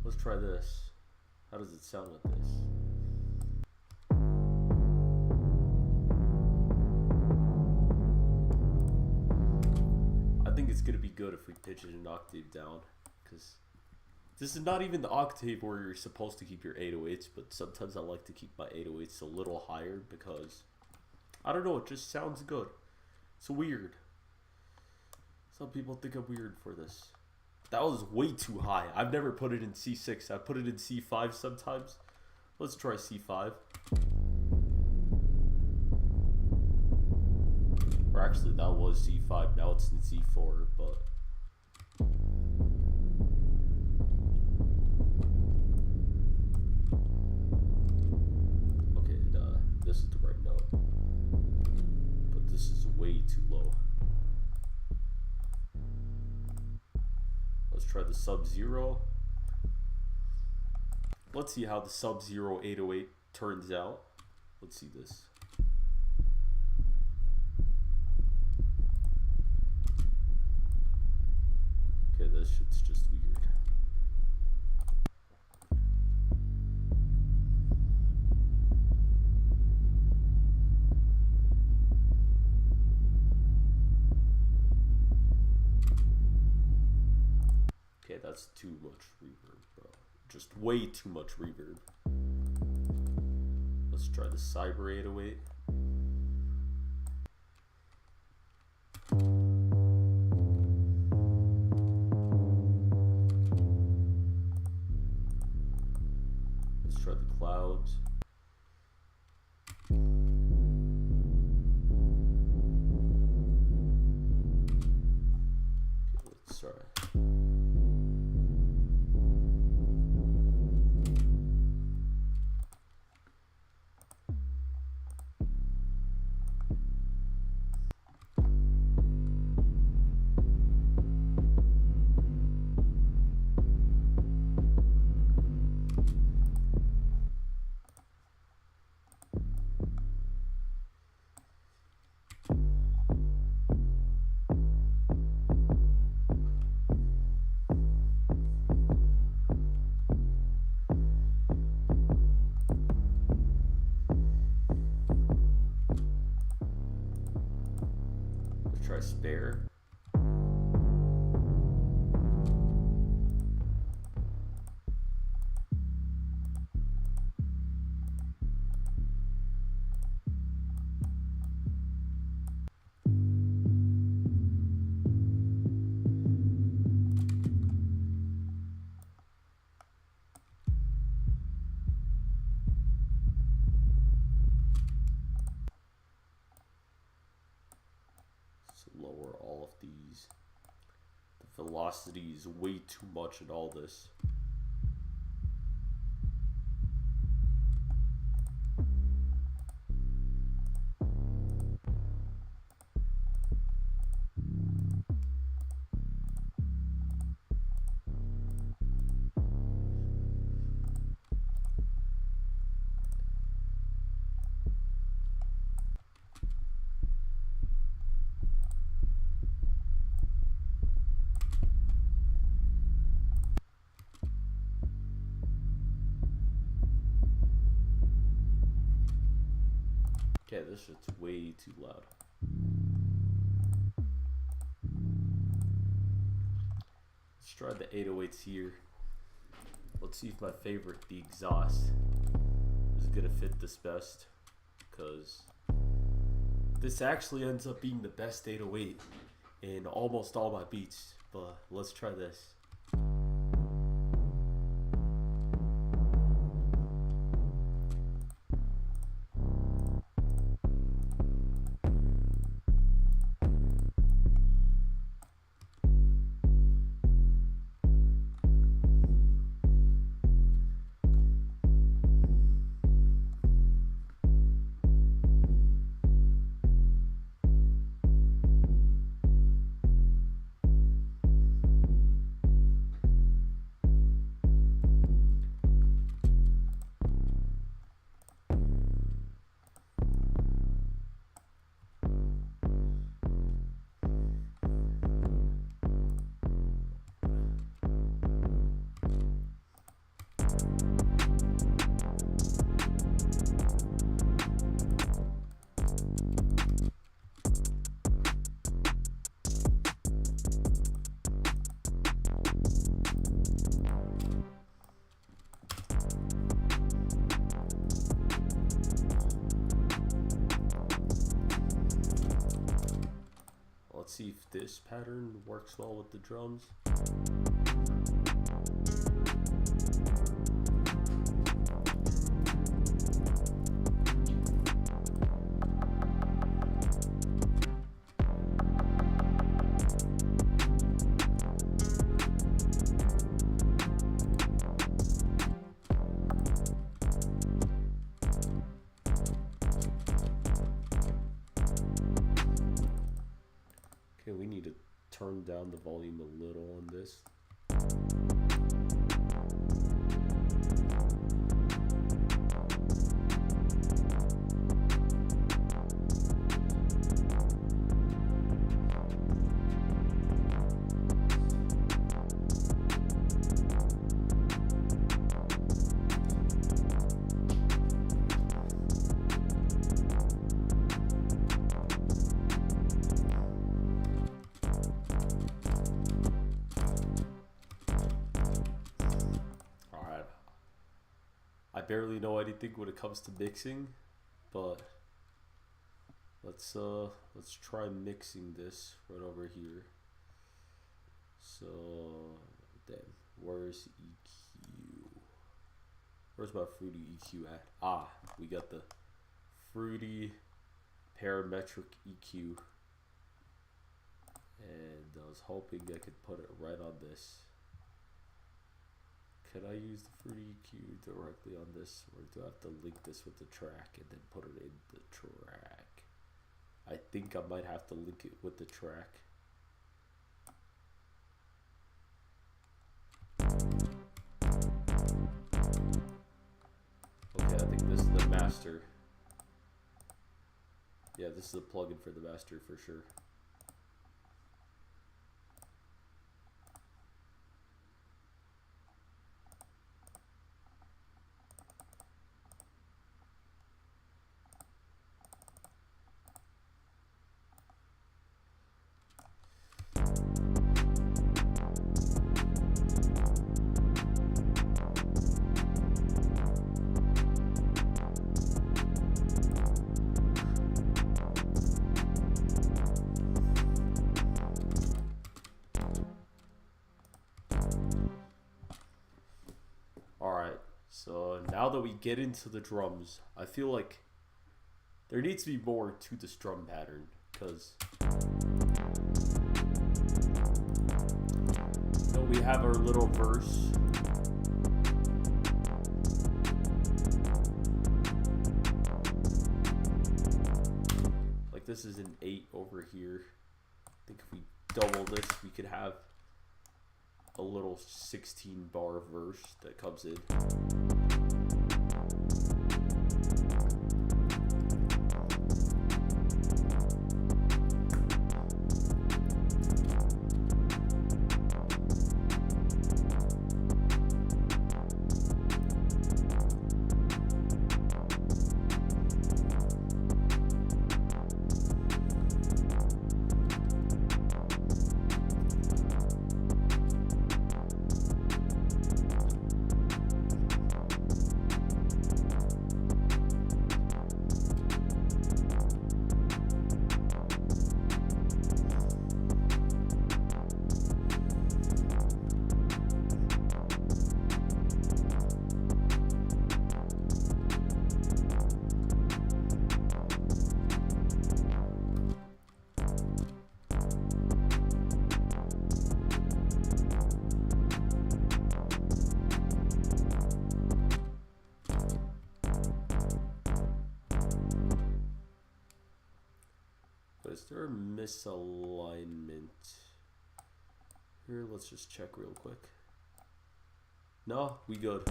Speaker 5: Let's try this. How does it sound with this? I think it's gonna be good if we pitch it an octave down, because This is not even the octave where you're supposed to keep your 808s, but sometimes I like to keep my 808s a little higher because, I don't know, it just sounds good. It's weird. Some people think I'm weird for this. That was way too high. I've never put it in C6. I put it in C5 sometimes. Let's try C5. Or actually, that was C5. Now it's in C4, but... okay, this is the right note. But this is way too low. Let's try the Sub-Zero. Let's see how the Sub-Zero 808 turns out. Let's see this. Okay, this shit's just weird. Okay, that's too much reverb, bro. Just way too much reverb. Let's try the Cyber 808. Let's try the Clouds. Okay, let's try. Let's try Spare. Lower all of these. The velocity is way too much in all this. Okay, this shit's way too loud. Let's try the 808s here. Let's see if my favorite, the exhaust, is gonna fit this best. Because this actually ends up being the best 808 in almost all my beats. But let's try this. let's see if this pattern works well with the drums. Okay, we need to turn down the volume a little on this. I barely know anything when it comes to mixing, but let's try mixing this right over here. So damn, where's EQ? Where's my Fruity EQ at? Ah, we got the Fruity parametric EQ, and I was hoping I could put it right on this. Can I use the Fruity EQ directly on this, or do I have to link this with the track and then put it in the track? I think I might have to link it with the track. Okay, I think this is the master. Yeah, this is a plugin for the master for sure. So now that we get into the drums, I feel like there needs to be more to this drum pattern, because we have our little verse. Like this is an 8 over here. I think if we double this, we could have a little 16 bar verse that comes in. Is there a misalignment? Here, let's just check real quick. No, we good.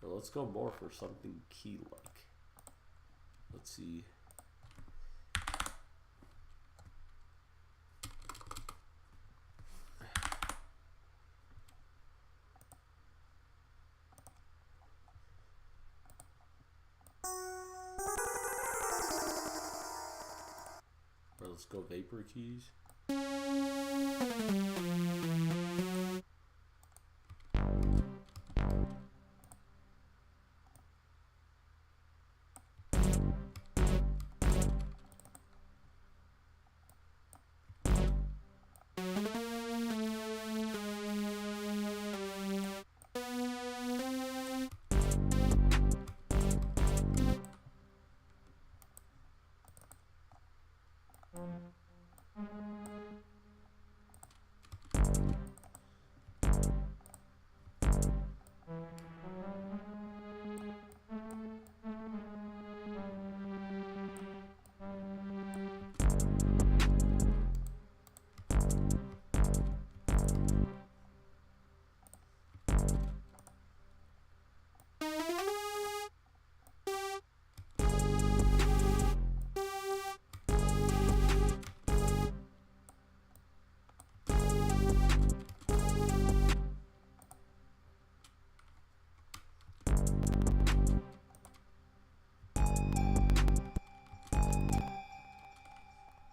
Speaker 5: Let's go more for something key like. Let's see. Or let's go vapor keys.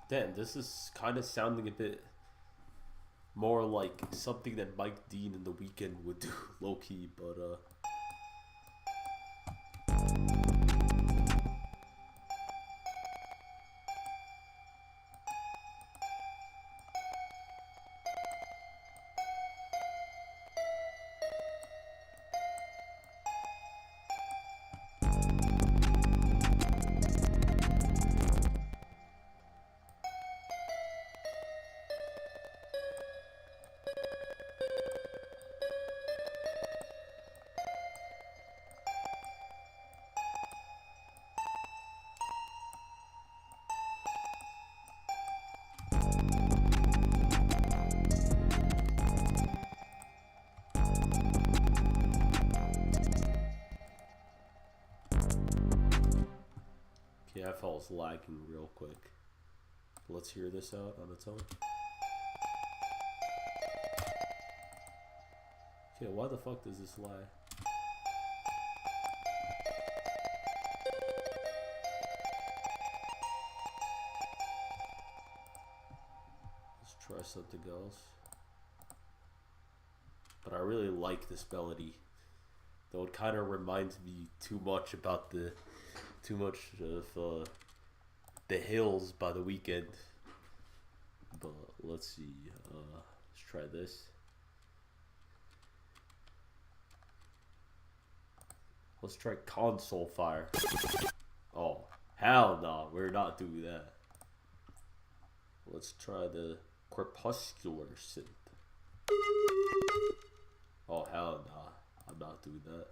Speaker 5: Damn, this is kind of sounding a bit more like something that Mike Dean in The Weeknd would do, low-key, but yeah, I felt lagging real quick. Let's hear this out on its own. Okay, why the fuck does this lie? Let's try something else. But I really like this melody. Though it kind of reminds me too much about the The Hills by The Weeknd. But let's see. Let's try this. Let's try Console Fire. Oh, hell no, we're not doing that. Let's try the Crepuscular Synth. Oh, hell no, I'm not doing that.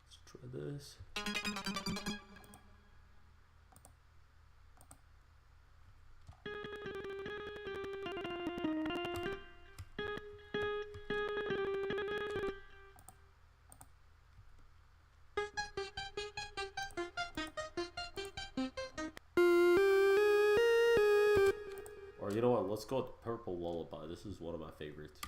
Speaker 5: Let's try this. Or you know what, let's go with Purple Lullaby. This is one of my favorites.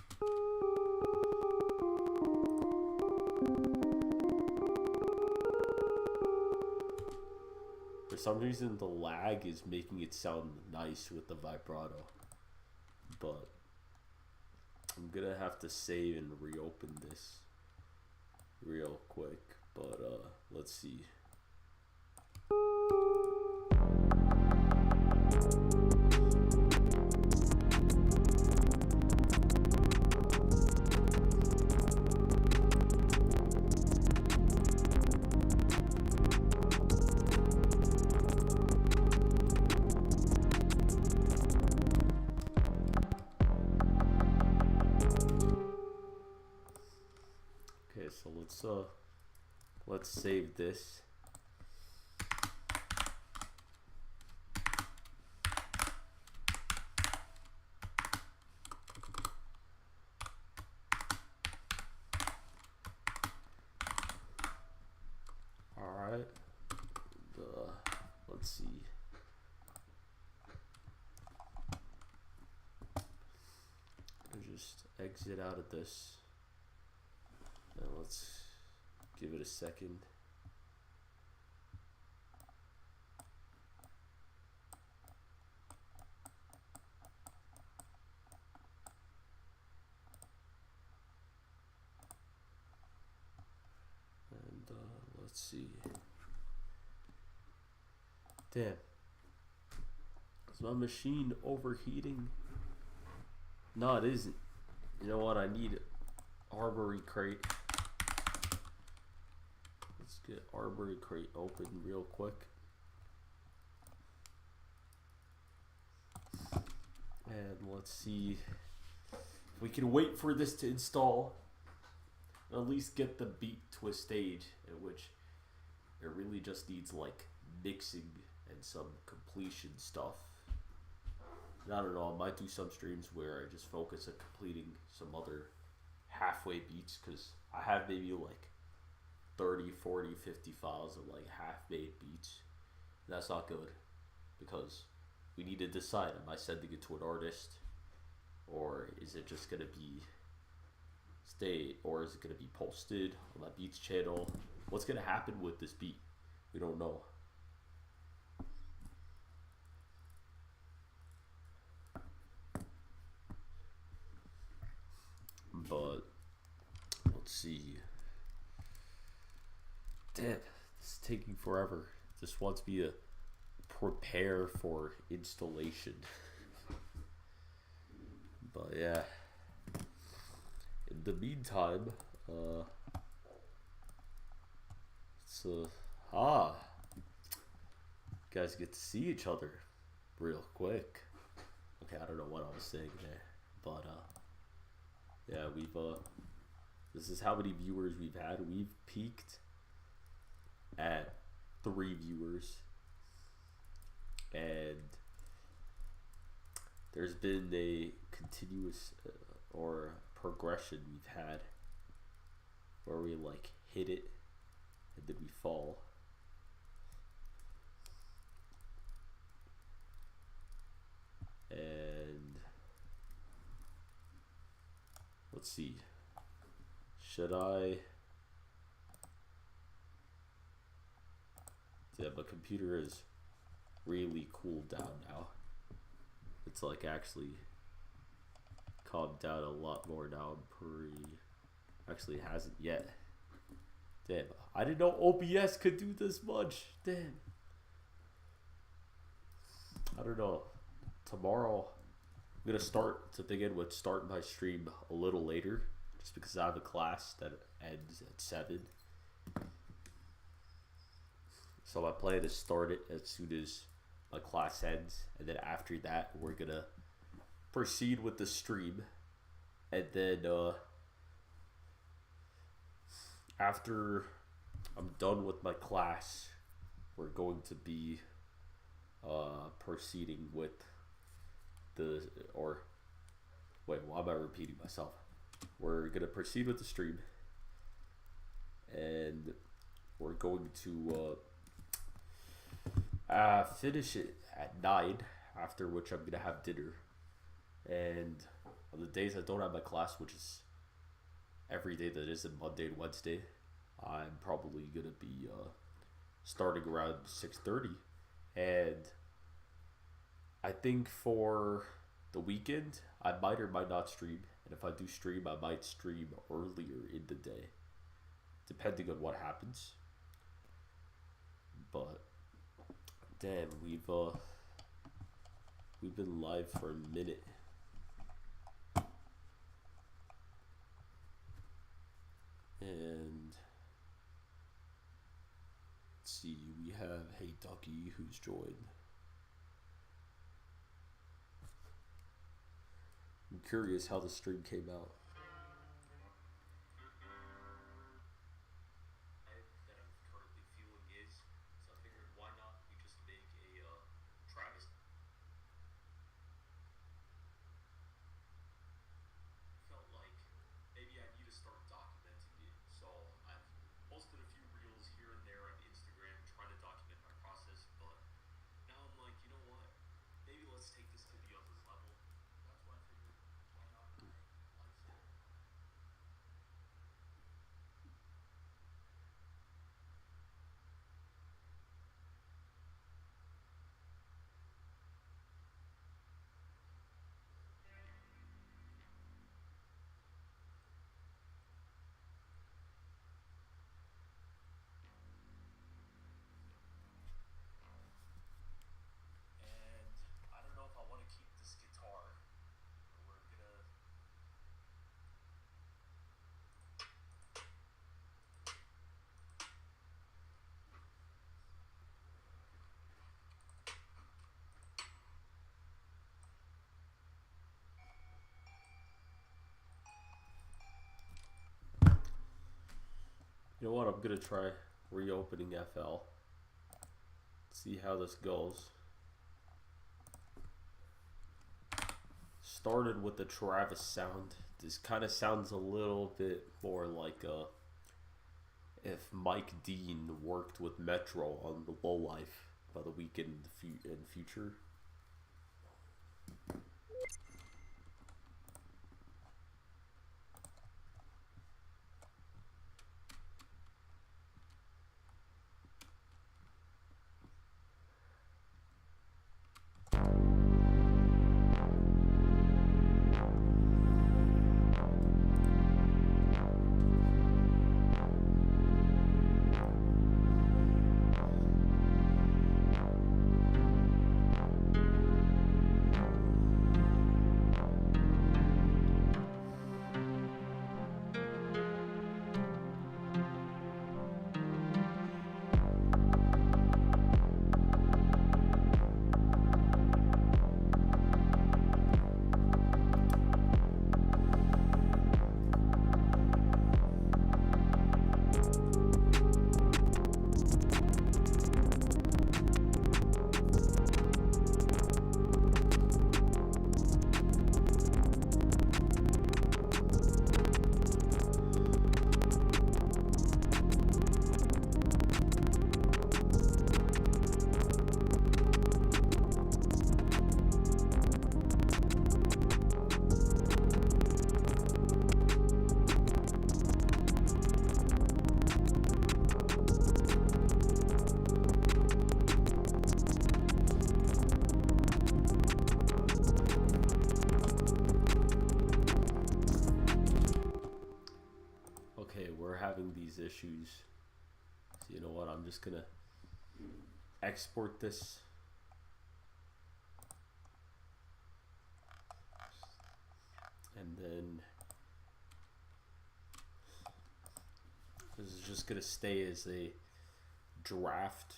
Speaker 5: For some reason, the lag is making it sound nice with the vibrato. But I'm gonna have to save and reopen this real quick. But let's see. let's save this. Alright. Let's see. Just exit out of this. And let's give it a second. And let's see. Damn. Is my machine overheating? No, it isn't. You know what? I need Armory Crate. Let's get Armory Crate open real quick. And let's see if we can wait for this to install. At least get the beat to a stage at which it really just needs like mixing and some completion stuff. I don't know, I might do some streams where I just focus on completing some other halfway beats, because I have maybe like 30, 40, 50 files of like half-made beats. That's not good, because we need to decide, am I sending it to an artist, or is it just going to be or is it going to be posted on my beats channel? What's going to happen with this beat? We don't know. But let's see. Damn, this is taking forever. This wants me to prepare for installation. But yeah. In the meantime, you guys get to see each other real quick. Okay, I don't know what I was saying there, but yeah, this is how many viewers we've had. We've peaked at 3 viewers, and there's been a continuous or progression we've had where we like hit it and then we fall. And let's see, should I, yeah, my computer is really cooled down now. It's like actually calmed down a lot more now. Actually hasn't yet. Damn, I didn't know OBS could do this much. Damn. I don't know. Tomorrow I'm gonna begin with starting my stream a little later, just because I have a class that ends at 7. So my plan is start it as soon as my class ends, and then after that we're gonna proceed with the stream, and then after I'm done with my class, we're going to be proceeding with why am I repeating myself? We're gonna proceed with the stream, and we're going to finish it at 9, after which I'm gonna have dinner. And on the days I don't have my class, which is every day that isn't Monday and Wednesday, I'm probably gonna be starting around 6:30. And I think for the weekend I might or might not stream, and if I do stream, I might stream earlier in the day, depending on what happens. But damn, we've been live for a minute. And let's see, we have Hey Ducky who's joined. I'm curious how the stream came out. You know what? I'm gonna try reopening FL. See how this goes. Started with the Travis sound. This kind of sounds a little bit more like if Mike Dean worked with Metro on The Low Life by The Weeknd in Future. Having these issues, so you know what, I'm just gonna export this and then this is just gonna stay as a draft,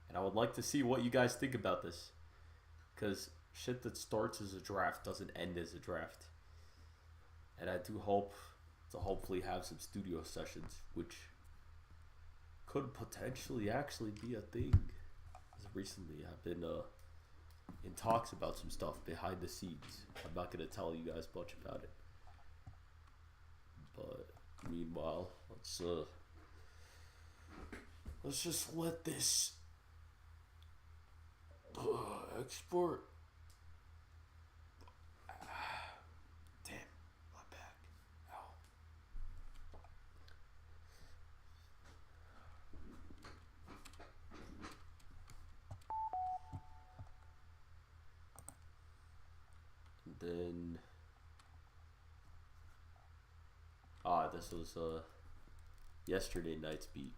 Speaker 5: and I would like to see what you guys think about this, because shit that starts as a draft doesn't end as a draft, and I do hope to hopefully have some studio sessions, which could potentially actually be a thing. As recently, I've been in talks about some stuff behind the scenes. I'm not gonna tell you guys much about it, but meanwhile, let's just let this export. Then this was yesterday night's beat.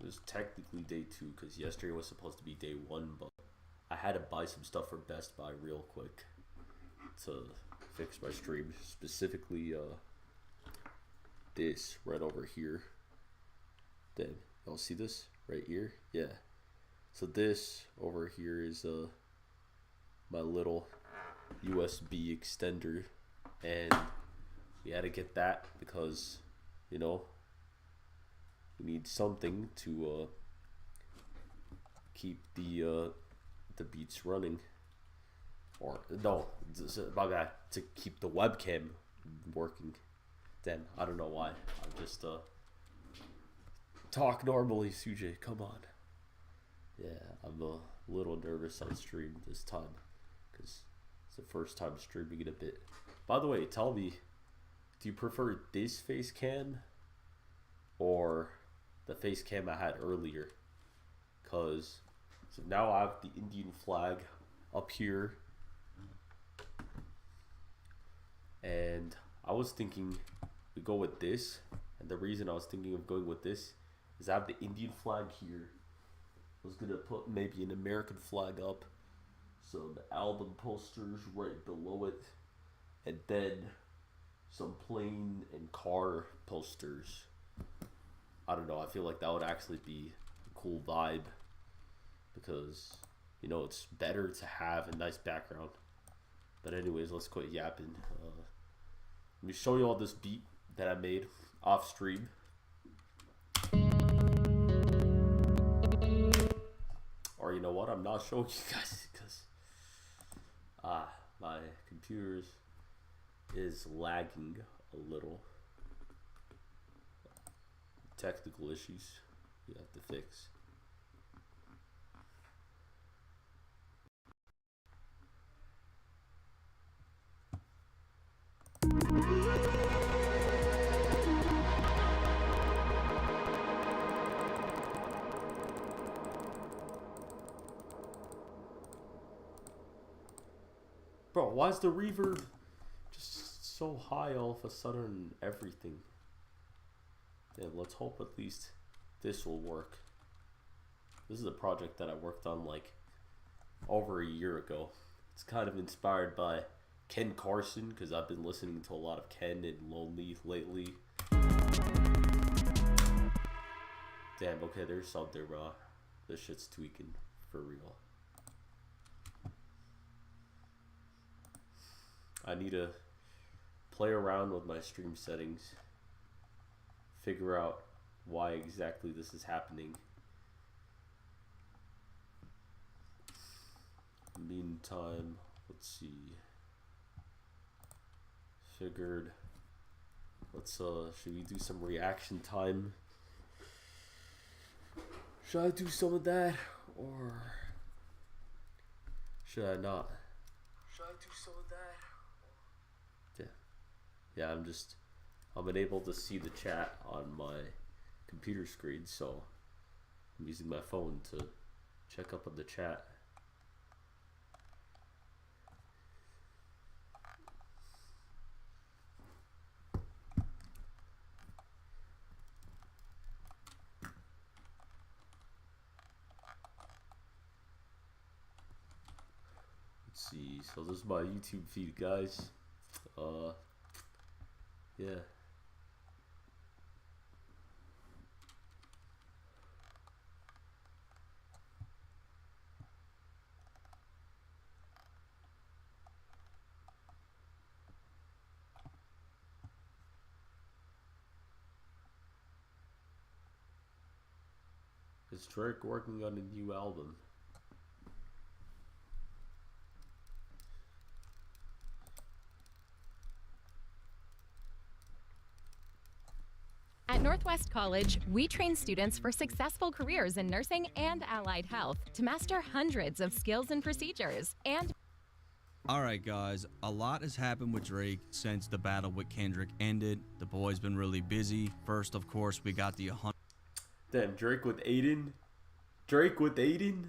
Speaker 5: It was technically day 2 because yesterday was supposed to be day 1, but I had to buy some stuff from Best Buy real quick to fix my stream, specifically this right over here. Then y'all see this right here? Yeah. So this over here is my little USB extender, and we had to get that because, you know, we need something to keep the beats running, or no, my bad, to keep the webcam working. Then I don't know why. I'm just talk normally, Sujay. Come on. Yeah, I'm a little nervous on stream this time because it's the first time streaming in a bit. By the way, tell me, do you prefer this face cam or the face cam I had earlier? Because so now I have the Indian flag up here, and I was thinking we go with this, and the reason I was thinking of going with this is I have the Indian flag here. I was gonna put maybe an American flag up, some album posters right below it, and then some plane and car posters. I don't know, I feel like that would actually be a cool vibe because, you know, it's better to have a nice background. But anyways, let's quit yapping. Let me show you all this beat that I made off stream. Or you know what? I'm not showing you guys because my computer is lagging a little. Technical issues you have to fix. Bro, why is the reverb just so high all of a sudden and everything? Yeah, let's hope at least this will work. This is a project that I worked on like over a year ago. It's kind of inspired by Ken Carson because I've been listening to a lot of Ken and Lonely lately. Damn, okay, there's something raw. This shit's tweaking for real. I need to play around with my stream settings, figure out why exactly this is happening. Meantime, let's see. Figured, let's should we do some reaction time? Should I do some of that or should I not? Should I do some of that? Yeah, I'm unable to see the chat on my computer screen, so I'm using my phone to check up on the chat. Let's see, so this is my YouTube feed, guys. Yeah. Is Drake working on a new album?
Speaker 7: At Northwest College, we train students for successful careers in nursing and allied health to master hundreds of skills and procedures. And
Speaker 8: all right, guys, a lot has happened with Drake since the battle with Kendrick ended. The boy's been really busy. First, of course, we got the 100.
Speaker 5: Damn, Drake with Aiden. Drake with Aiden.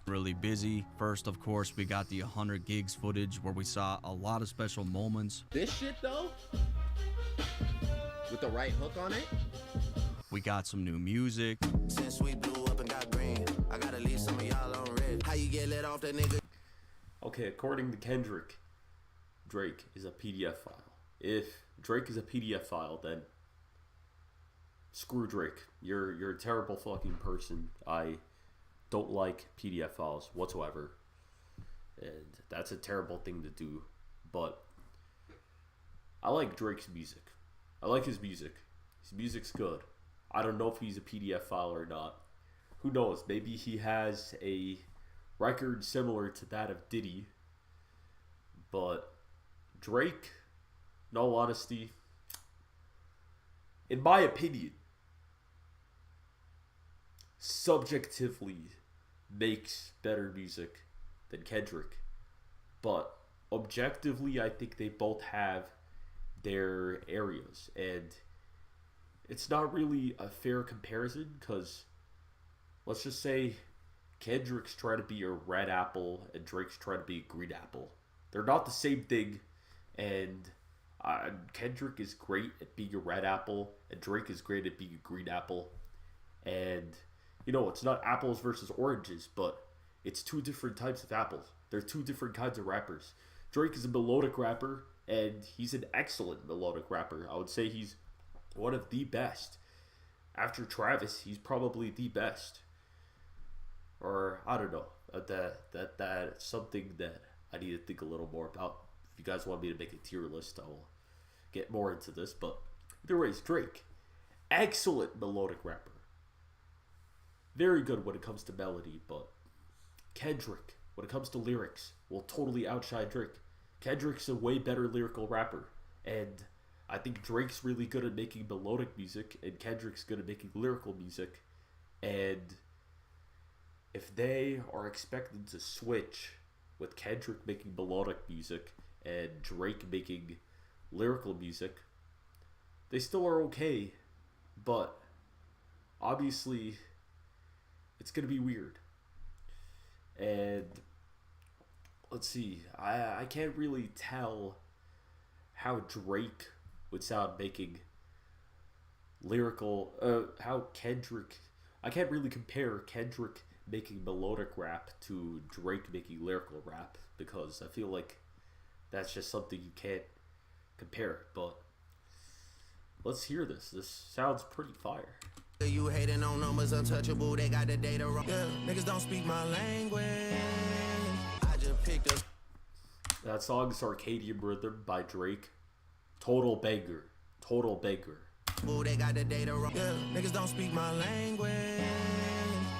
Speaker 8: Really busy. First, of course, we got the 100 gigs footage where we saw a lot of special moments.
Speaker 9: This shit, though, with the right hook on it.
Speaker 8: We got some new music.
Speaker 10: Since we blew up and got green, I gotta leave some of y'all on red. How you get let off that nigga?
Speaker 5: Okay, according to Kendrick, Drake is a PDF file. If Drake is a PDF file, then screw Drake. You're a terrible fucking person. I don't like PDF files whatsoever. And that's a terrible thing to do. But I like Drake's music. I like his music. His music's good. I don't know if he's a PDF file or not. Who knows? Maybe he has a record similar to that of Diddy. But Drake, in all honesty, in my opinion, subjectively makes better music than Kendrick. But objectively, I think they both have their areas, and it's not really a fair comparison because let's just say Kendrick's trying to be a red apple and Drake's trying to be a green apple. They're not the same thing, and Kendrick is great at being a red apple and Drake is great at being a green apple. And you know, it's not apples versus oranges, but it's two different types of apples. They're two different kinds of rappers. Drake is a melodic rapper, and he's an excellent melodic rapper. I would say he's one of the best. After Travis, he's probably the best. Or, I don't know. That's something that I need to think a little more about. If you guys want me to make a tier list, I will get more into this. But Either way, it's Drake. Excellent melodic rapper. Very good when it comes to melody, but Kendrick, when it comes to lyrics, will totally outshine Drake. Kendrick's a way better lyrical rapper, and I think Drake's really good at making melodic music, and Kendrick's good at making lyrical music, and if they are expected to switch with Kendrick making melodic music and Drake making lyrical music, they still are okay, but obviously it's going to be weird. And let's see, I can't really tell how Drake would sound making lyrical, how Kendrick, I can't really compare Kendrick making melodic rap to Drake making lyrical rap, because I feel like that's just something you can't compare. But let's hear this. This sounds pretty fire.
Speaker 10: You hating on numbers untouchable, they got the data wrong. Yeah, niggas don't speak my language. I just picked up.
Speaker 5: That song is Circadian Rhythm by Drake. Total banger. Total banger.
Speaker 10: They got the data wrong. Yeah, niggas don't speak my language.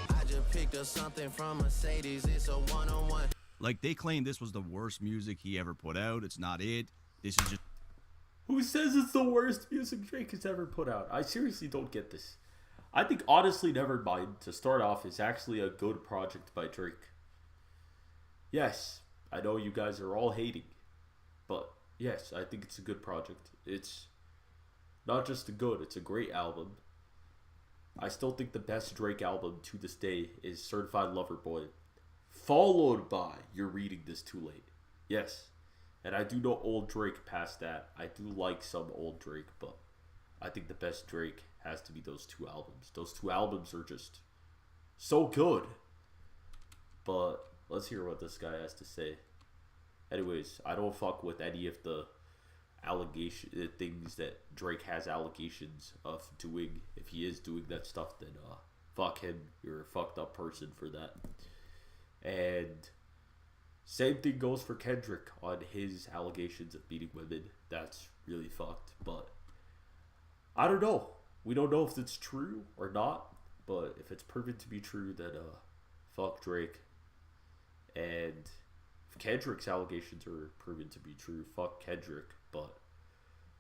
Speaker 10: I just picked up something from Mercedes. It's a one-on-one.
Speaker 8: Like, they claim this was the worst music he ever put out. It's not it. This is just...
Speaker 5: Who says it's the worst music Drake has ever put out? I seriously don't get this. I think Honestly Nevermind, to start off, is actually a good project by Drake. Yes, I know you guys are all hating, but yes, I think it's a good project. It's not just a good, it's a great album. I still think the best Drake album to this day is Certified Lover Boy, followed by You're Reading This Too Late. Yes, and I do know old Drake past that. I do like some old Drake, but I think the best Drake has to be those two albums. Those two albums are just so good. But let's hear what this guy has to say. Anyways, I don't fuck with any of the things that Drake has allegations of doing. If he is doing that stuff, then fuck him. You're a fucked up person for that. And same thing goes for Kendrick on his allegations of beating women. That's really fucked. But I don't know. We don't know if it's true or not. But if it's proven to be true, then fuck Drake. And if Kendrick's allegations are proven to be true, fuck Kendrick. But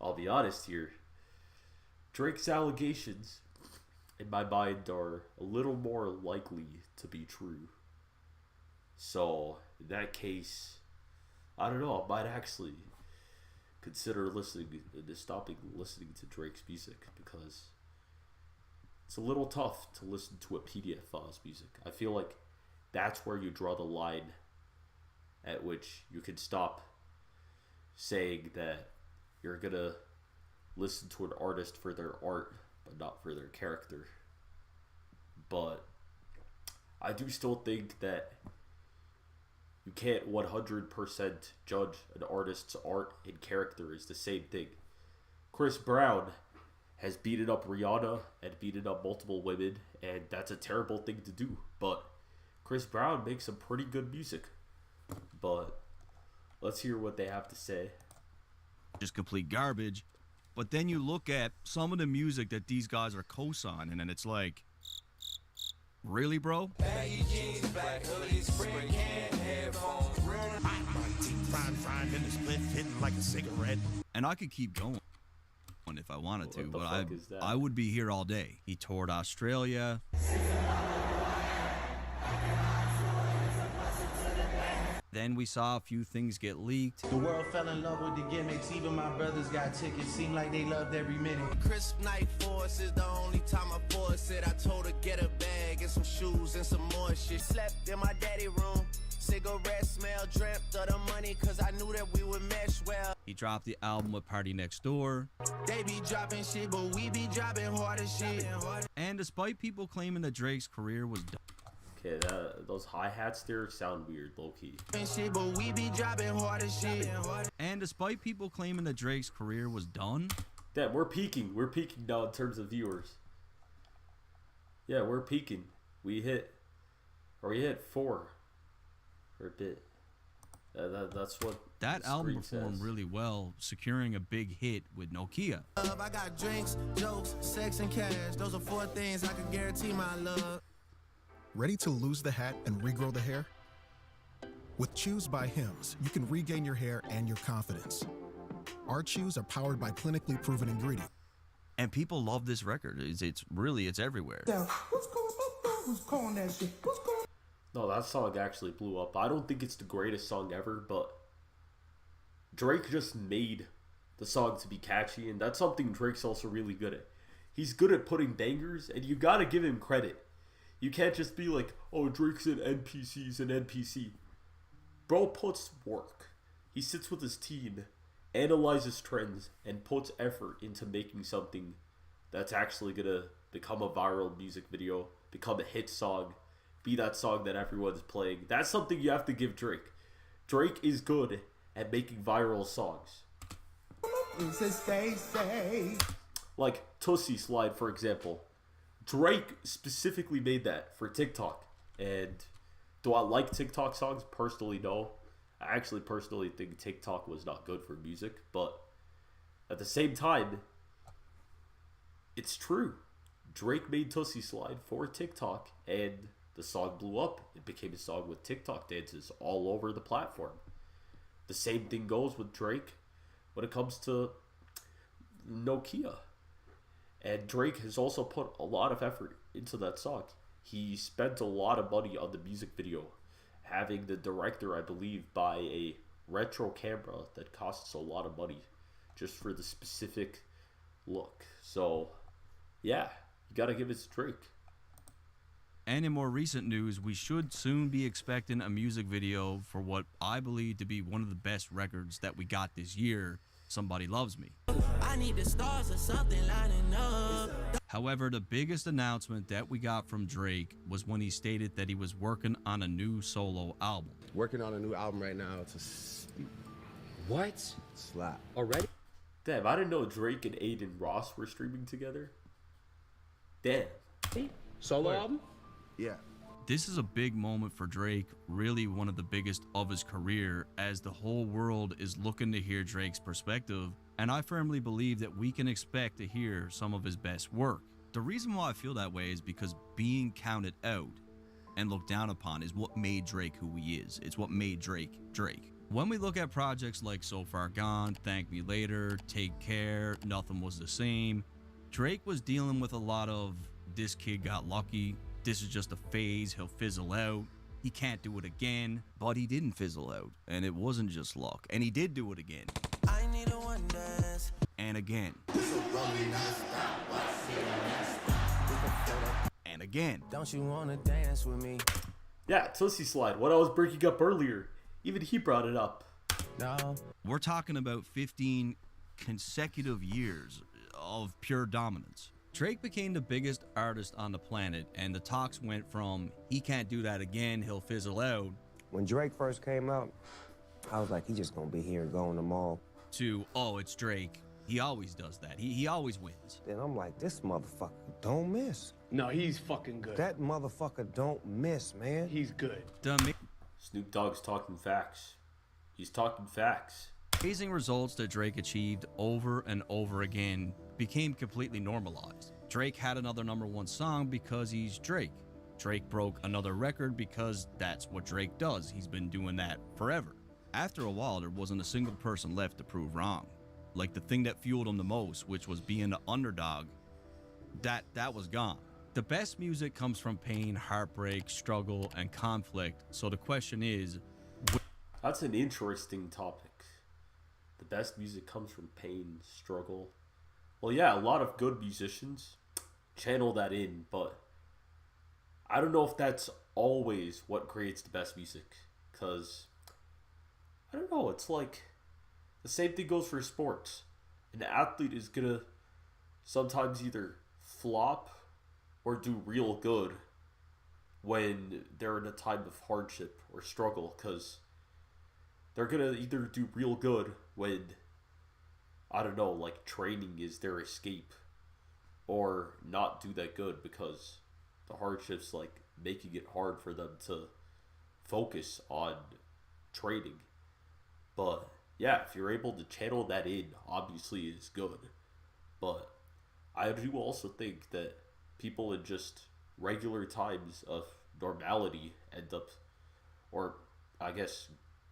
Speaker 5: I'll be honest here. Drake's allegations, in my mind, are a little more likely to be true. So, in that case, I don't know, I might actually consider stopping listening to Drake's music, because it's a little tough to listen to a PDF file's music. I feel like that's where you draw the line at which you can stop saying that you're gonna listen to an artist for their art, but not for their character. But I do still think that you can't 100% judge an artist's art and character is the same thing. Chris Brown has beaten up Rihanna and beaten up multiple women, and that's a terrible thing to do. But Chris Brown makes some pretty good music. But let's hear what they have to say.
Speaker 8: Just complete garbage. But then you look at some of the music that these guys are co-signing, and it's like, really, bro? And I could keep going if I wanted to, but I would be here all day. He toured Australia. Then we saw a few things get leaked.
Speaker 9: The world fell in love with the gimmicks. Even my brothers got tickets. Seemed like they loved every minute.
Speaker 10: Crisp night force is the only time I forced it. I told her get a bag and some shoes and some more shit. Slept in my daddy room. Cigarette smell, dreamt of the money cause I knew that we would mesh well.
Speaker 8: He dropped the album with Party Next Door.
Speaker 10: They be dropping shit, but we be dropping harder shit.
Speaker 8: And despite people claiming that Drake's career was done.
Speaker 5: Okay, those hi-hats there sound weird, low-key.
Speaker 10: Shit, but we be dropping harder shit.
Speaker 8: And despite people claiming that Drake's career was done.
Speaker 5: Damn, we're peaking. We're peaking now in terms of viewers. Yeah, we're peaking. We hit 4 for a bit. That's what
Speaker 8: That
Speaker 5: the
Speaker 8: album
Speaker 5: screen
Speaker 8: performed
Speaker 5: says.
Speaker 8: really well, securing a big hit with Nokia.
Speaker 10: I got drinks, jokes, sex, and cash. Those are 4 things I can guarantee my love.
Speaker 11: Ready to lose the hat and regrow the hair? With Chews by Hims, you can regain your hair and your confidence. Our chews are powered by clinically proven ingredients.
Speaker 8: And people love this record. It's everywhere.
Speaker 9: What's going on? Who's calling that shit? What's going on?
Speaker 5: No, that song actually blew up. I don't think it's the greatest song ever, but Drake just made the song to be catchy, and that's something Drake's also really good at. He's good at putting bangers, and you gotta give him credit. You can't just be like, oh, Drake's an NPC, he's an NPC. Bro puts work. He sits with his team, analyzes trends, and puts effort into making something that's actually gonna become a viral music video, become a hit song, be that song that everyone's playing. That's something you have to give Drake. Drake is good at making viral songs. Like Tootsie Slide, for example. Drake specifically made that for TikTok. And do I like TikTok songs? Personally, no. I actually personally think TikTok was not good for music. But at the same time, it's true. Drake made Tootsie Slide for TikTok, and the song blew up. It became a song with TikTok dances all over the platform. The same thing goes with Drake when it comes to Nokia. And Drake has also put a lot of effort into that song. He spent a lot of money on the music video, having the director, I believe, buy a retro camera that costs a lot of money just for the specific look. So, yeah, you gotta give it to Drake.
Speaker 8: And in more recent news, we should soon be expecting a music video for what I believe to be one of the best records that we got this year, Somebody Loves Me.
Speaker 10: I need the stars or something lining up.
Speaker 8: However, the biggest announcement that we got from Drake was when he stated that he was working on a new solo album.
Speaker 12: Working on a new album right now.
Speaker 13: What?
Speaker 12: Slap.
Speaker 13: Already?
Speaker 5: Damn, I didn't know Drake and Aiden Ross were streaming together. Damn.
Speaker 13: Solo album?
Speaker 12: Yeah.
Speaker 8: This is a big moment for Drake, really one of the biggest of his career, as the whole world is looking to hear Drake's perspective, and I firmly believe that we can expect to hear some of his best work. The reason why I feel that way is because being counted out and looked down upon is what made Drake who he is. It's what made Drake Drake. When we look at projects like So Far Gone, Thank Me Later, Take Care, Nothing Was the Same, Drake was dealing with a lot of this kid got lucky, this is just a phase, he'll fizzle out, he can't do it again. But he didn't fizzle out, and it wasn't just luck, and he did do it again.
Speaker 10: I need a one dance.
Speaker 8: And again. And again.
Speaker 10: Don't you wanna dance with me?
Speaker 5: Yeah, Tootsie Slide, what I was breaking up earlier. Even he brought it up.
Speaker 10: No.
Speaker 8: We're talking about 15 consecutive years of pure dominance. Drake became the biggest artist on the planet, and the talks went from, he can't do that again, he'll fizzle out.
Speaker 13: When Drake first came out, I was like, he's just gonna be here and go in the mall.
Speaker 8: To, oh, it's Drake. He always does that. He always wins.
Speaker 13: Then I'm like, this motherfucker don't miss.
Speaker 14: No, he's fucking good.
Speaker 13: That motherfucker don't miss, man.
Speaker 14: He's good.
Speaker 5: Snoop Dogg's talking facts. He's talking facts.
Speaker 8: Amazing results that Drake achieved over and over again became completely normalized. Drake had another #1 song because he's Drake. Drake broke another record because that's what Drake does. He's been doing that forever. After a while, there wasn't a single person left to prove wrong. Like the thing that fueled him the most, which was being the underdog, that was gone. The best music comes from pain, heartbreak, struggle, and conflict. So the question is...
Speaker 5: That's an interesting topic. The best music comes from pain, struggle. Well, yeah, a lot of good musicians channel that in, but I don't know if that's always what creates the best music. Because, I don't know, it's like the same thing goes for sports. An athlete is gonna sometimes either flop or do real good when they're in a time of hardship or struggle, because they're gonna either do real good when, I don't know, like training is their escape, or not do that good because the hardships like making it hard for them to focus on training. But yeah, if you're able to channel that in, obviously it's good. But I do also think that people in just regular times of normality end up, or I guess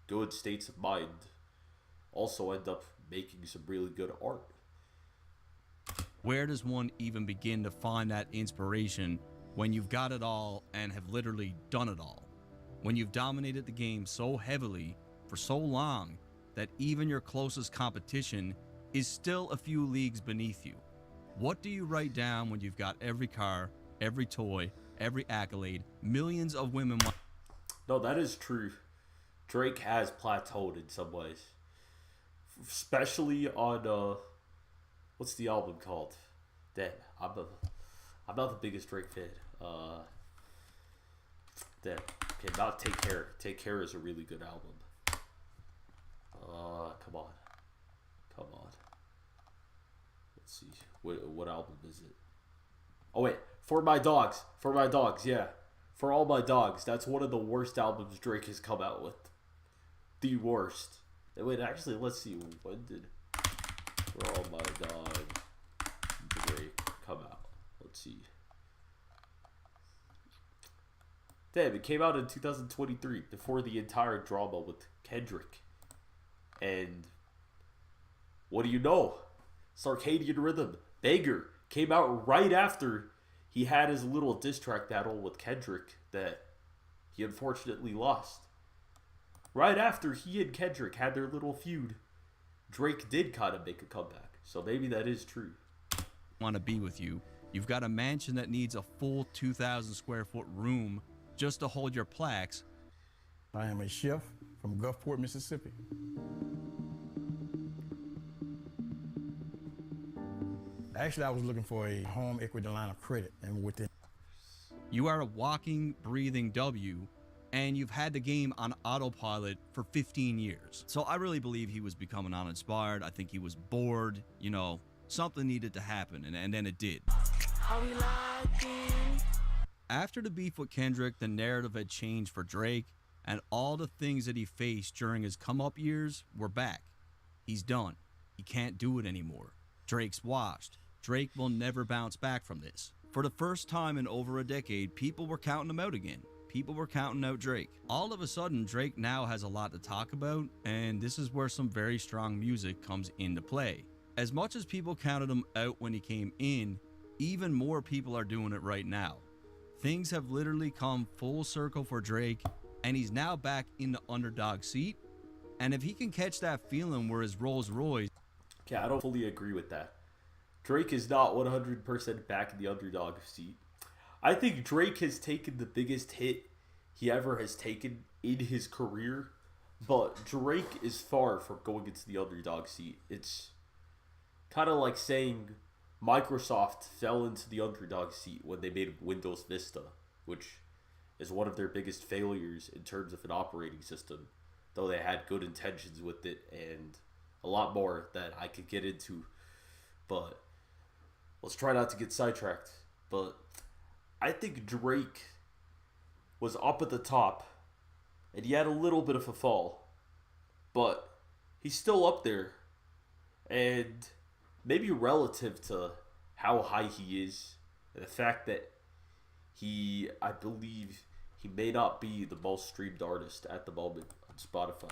Speaker 5: good states of mind, also end up making some really good art.
Speaker 8: Where does one even begin to find that inspiration when you've got it all and have literally done it all? When you've dominated the game so heavily for so long that even your closest competition is still a few leagues beneath you. What do you write down when you've got every car, every toy, every accolade, millions of women?
Speaker 5: No, that is true. Drake has plateaued in some ways. Especially on, what's the album called? Damn, I'm not the biggest Drake fan. Damn, okay, not Take Care. Take Care is a really good album. Come on. Let's see, what album is it? Oh wait, For My Dogs, yeah. For All My Dogs, that's one of the worst albums Drake has come out with. The worst. Wait, actually, let's see, when did For All My Dogs Drake come out? Let's see. Damn, it came out in 2023, before the entire drama with Kendrick. And what do you know? Circadian Rhythm, banger, came out right after he had his little diss track battle with Kendrick that he unfortunately lost. Right after he and Kendrick had their little feud, Drake did kind of make a comeback. So maybe that is true.
Speaker 8: Want to be with you. You've got a mansion that needs a full 2,000 square foot room just to hold your plaques.
Speaker 14: I am a chef from Gulfport, Mississippi. Actually, I was looking for a home equity line of credit, and within.
Speaker 8: You are a walking, breathing W, and you've had the game on autopilot for 15 years. So I really believe he was becoming uninspired. I think he was bored. You know, something needed to happen, and then it did. After the beef with Kendrick, the narrative had changed for Drake, and all the things that he faced during his come-up years were back. He's done. He can't do it anymore. Drake's washed. Drake will never bounce back from this. For the first time in over a decade, people were counting him out again. People were counting out Drake. All of a sudden, Drake now has a lot to talk about, and this is where some very strong music comes into play. As much as people counted him out when he came in, even more people are doing it right now. Things have literally come full circle for Drake, and he's now back in the underdog seat. And if he can catch that feeling where his Rolls Royce...
Speaker 5: Okay, I don't fully agree with that. Drake is not 100% back in the underdog seat. I think Drake has taken the biggest hit he ever has taken in his career, but Drake is far from going into the underdog seat. It's kind of like saying Microsoft fell into the underdog seat when they made Windows Vista, which is one of their biggest failures in terms of an operating system, though they had good intentions with it and a lot more that I could get into, but let's try not to get sidetracked. But I think Drake was up at the top, and he had a little bit of a fall, but he's still up there, and maybe relative to how high he is, and the fact that I believe he may not be the most streamed artist at the moment on Spotify.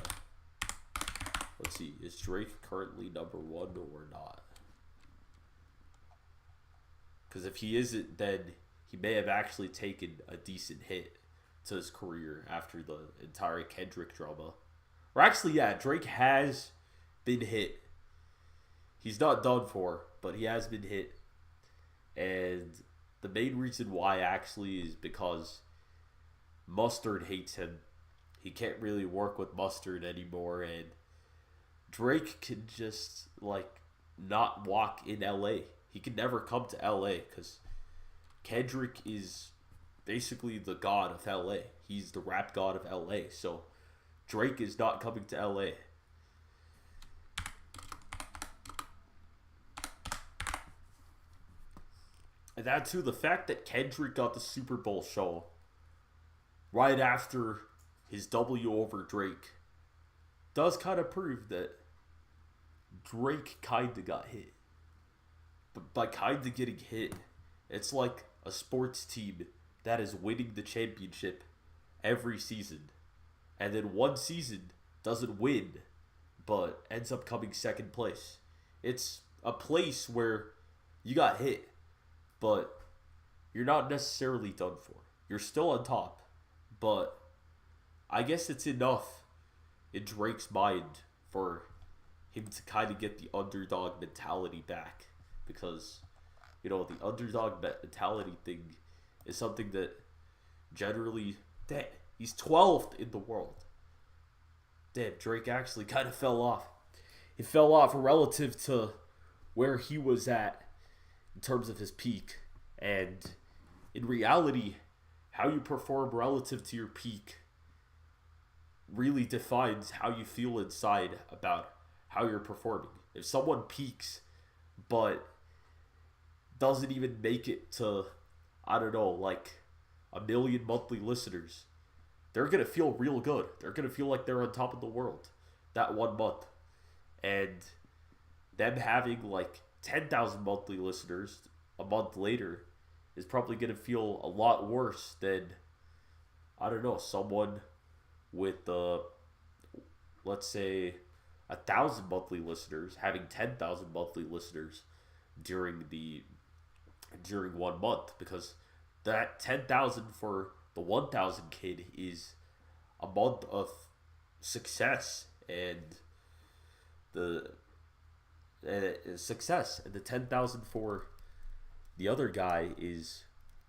Speaker 5: Let's see, is Drake currently number one or not? Because if he isn't, then he may have actually taken a decent hit to his career after the entire Kendrick drama. Or actually, yeah, Drake has been hit. He's not done for, but he has been hit. And the main reason why actually is because Mustard hates him. He can't really work with Mustard anymore, and Drake can just, like, not walk in LA. He can never come to LA because Kendrick is basically the god of LA. He's the rap god of LA. So Drake is not coming to LA. And that too, the fact that Kendrick got the Super Bowl show right after his W over Drake does kind of prove that Drake kind of got hit. But by kind of getting hit, it's like a sports team that is winning the championship every season, and then one season doesn't win, but ends up coming second place. It's a place where you got hit, but you're not necessarily done for. You're still on top, but I guess it's enough in Drake's mind for him to kind of get the underdog mentality back, because, you know, the underdog mentality thing is something that generally, damn, he's 12th in the world. Damn, Drake actually kind of fell off. He fell off relative to where he was at in terms of his peak. And in reality, how you perform relative to your peak really defines how you feel inside about how you're performing. If someone peaks but doesn't even make it to, I don't know, like 1 million monthly listeners, they're going to feel real good. They're going to feel like they're on top of the world that 1 month. And them having like 10,000 monthly listeners a month later is probably going to feel a lot worse than, I don't know, someone with, let's say, 1,000 monthly listeners having 10,000 monthly listeners during 1 month, because that 10,000 for the 1,000 kid is a month of success, and the success, and the 10,000 for the other guy is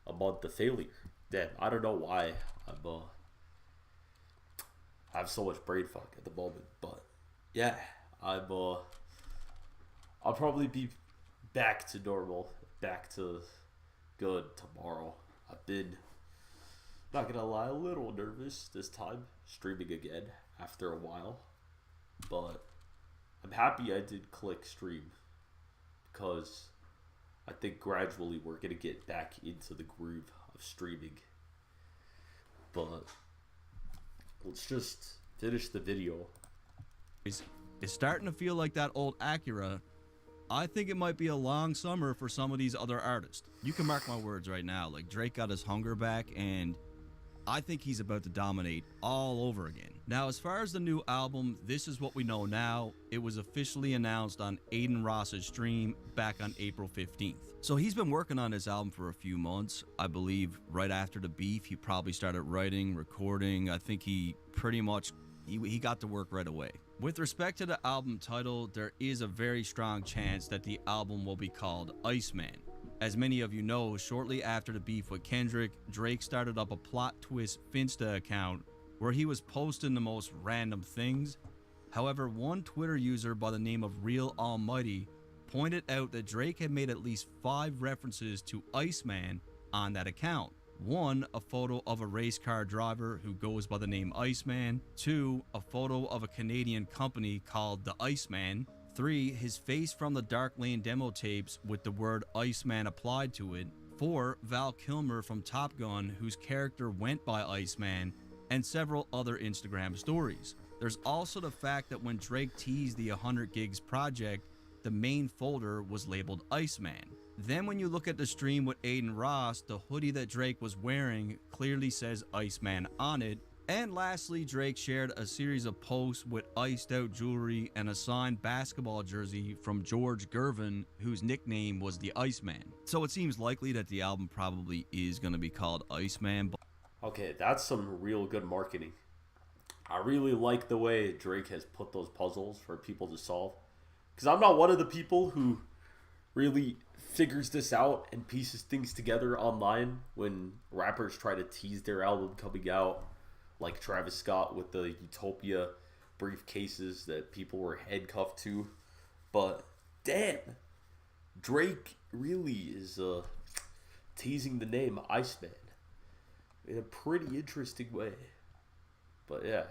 Speaker 5: a month of failure. Damn, I don't know why I have so much brain fuck at the moment, but yeah, I'll probably be back to normal, back to good tomorrow. I've been, not gonna lie, a little nervous this time, streaming again after a while, but I'm happy I did click stream, because I think gradually we're gonna get back into the groove of streaming. But let's just finish the video.
Speaker 8: It's starting to feel like that old Acura. I think it might be a long summer for some of these other artists. You can mark my words right now. Like, Drake got his hunger back, and I think he's about to dominate all over again. Now, as far as the new album, this is what we know now. It was officially announced on Aiden Ross's stream back on April 15th. So he's been working on this album for a few months. I believe right after the beef, he probably started writing, recording. I think he pretty much, he got to work right away. With respect to the album title, there is a very strong chance that the album will be called Iceman. As many of you know, shortly after the beef with Kendrick, Drake started up a plot twist Finsta account where he was posting the most random things. However, one Twitter user by the name of Real Almighty pointed out that Drake had made at least 5 references to Iceman on that account. 1, a photo of a race car driver who goes by the name Iceman. 2, a photo of a Canadian company called the Iceman. 3, his face from the Dark Lane demo tapes with the word Iceman applied to it. 4, Val Kilmer from Top Gun, whose character went by Iceman, and several other Instagram stories. There's also the fact that when Drake teased the 100 Gigs project, the main folder was labeled Iceman. Then when you look at the stream with Aiden Ross, the hoodie that Drake was wearing clearly says Iceman on it. And lastly, Drake shared a series of posts with iced out jewelry and a signed basketball jersey from George Gervin, whose nickname was the Iceman. So it seems likely that the album probably is going to be called Iceman.
Speaker 5: Okay, that's some real good marketing. I really like the way Drake has put those puzzles for people to solve, because I'm not one of the people who really figures this out and pieces things together online when rappers try to tease their album coming out, like Travis Scott with the Utopia briefcases that people were handcuffed to. But damn, Drake really is teasing the name Iceman in a pretty interesting way. But yeah.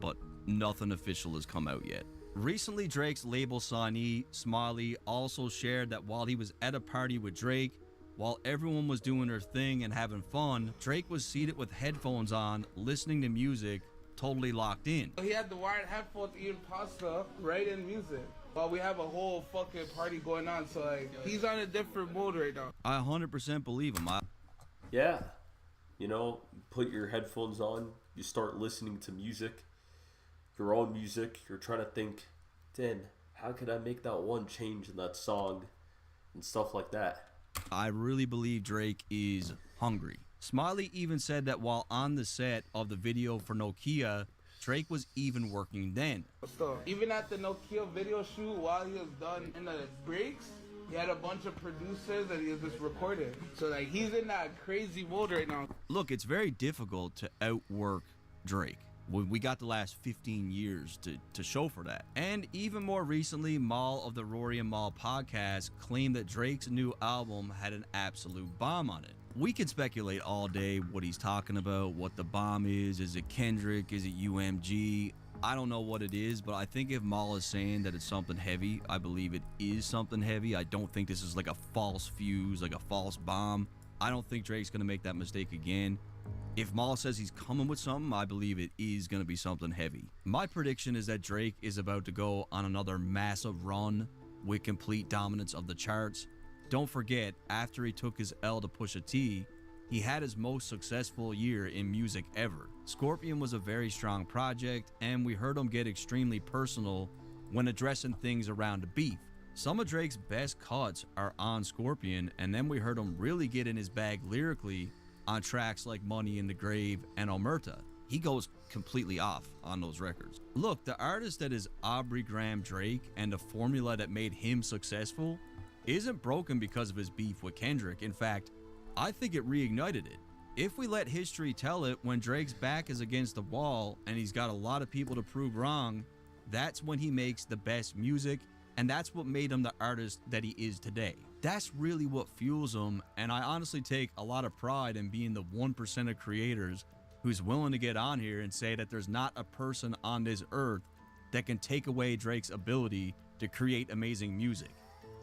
Speaker 8: But nothing official has come out yet. Recently, Drake's label signee, Smiley, also shared that while he was at a party with Drake, while everyone was doing their thing and having fun, Drake was seated with headphones on, listening to music, totally locked in.
Speaker 15: He had the wired headphones eating pasta right in music while we have a whole fucking party going on. So like, he's on a different mode right now.
Speaker 8: I 100% believe him.
Speaker 5: Yeah, you know, put your headphones on, you start listening to music, your own music, you're trying to think, Dan, how could I make that one change in that song and stuff like that.
Speaker 8: I really believe Drake is hungry. Smiley even said that while on the set of the video for Nokia, Drake was even working then.
Speaker 15: So even at the Nokia video shoot, while he was done in the breaks, he had a bunch of producers that he was just recording. So like, he's in that crazy mode right now.
Speaker 8: Look, it's very difficult to outwork Drake. We got the last 15 years to show for that. And even more recently, Mal of the Rory and Mal podcast claimed that Drake's new album had an absolute bomb on it. We can speculate all day what he's talking about, what the bomb is. Is it Kendrick? Is it UMG? I don't know what it is, but I think if Mal is saying that it's something heavy, I believe it is something heavy. I don't think this is like a false fuse, like a false bomb. I don't think Drake's gonna make that mistake again. If Mal says he's coming with something, I believe it is going to be something heavy. My prediction is that Drake is about to go on another massive run with complete dominance of the charts. Don't forget, after he took his L to Pusha T, he had his most successful year in music ever. Scorpion was a very strong project, and we heard him get extremely personal when addressing things around the beef. Some of Drake's best cuts are on Scorpion, and then we heard him really get in his bag lyrically on tracks like Money in the Grave and Omerta. He goes completely off on those records. Look, the artist that is Aubrey Graham Drake and the formula that made him successful isn't broken because of his beef with Kendrick. In fact, I think it reignited it. If we let history tell it, when Drake's back is against the wall and he's got a lot of people to prove wrong, that's when he makes the best music, and that's what made him the artist that he is today. That's really what fuels him, and I honestly take a lot of pride in being the 1% of creators who's willing to get on here and say that there's not a person on this earth that can take away Drake's ability to create amazing music.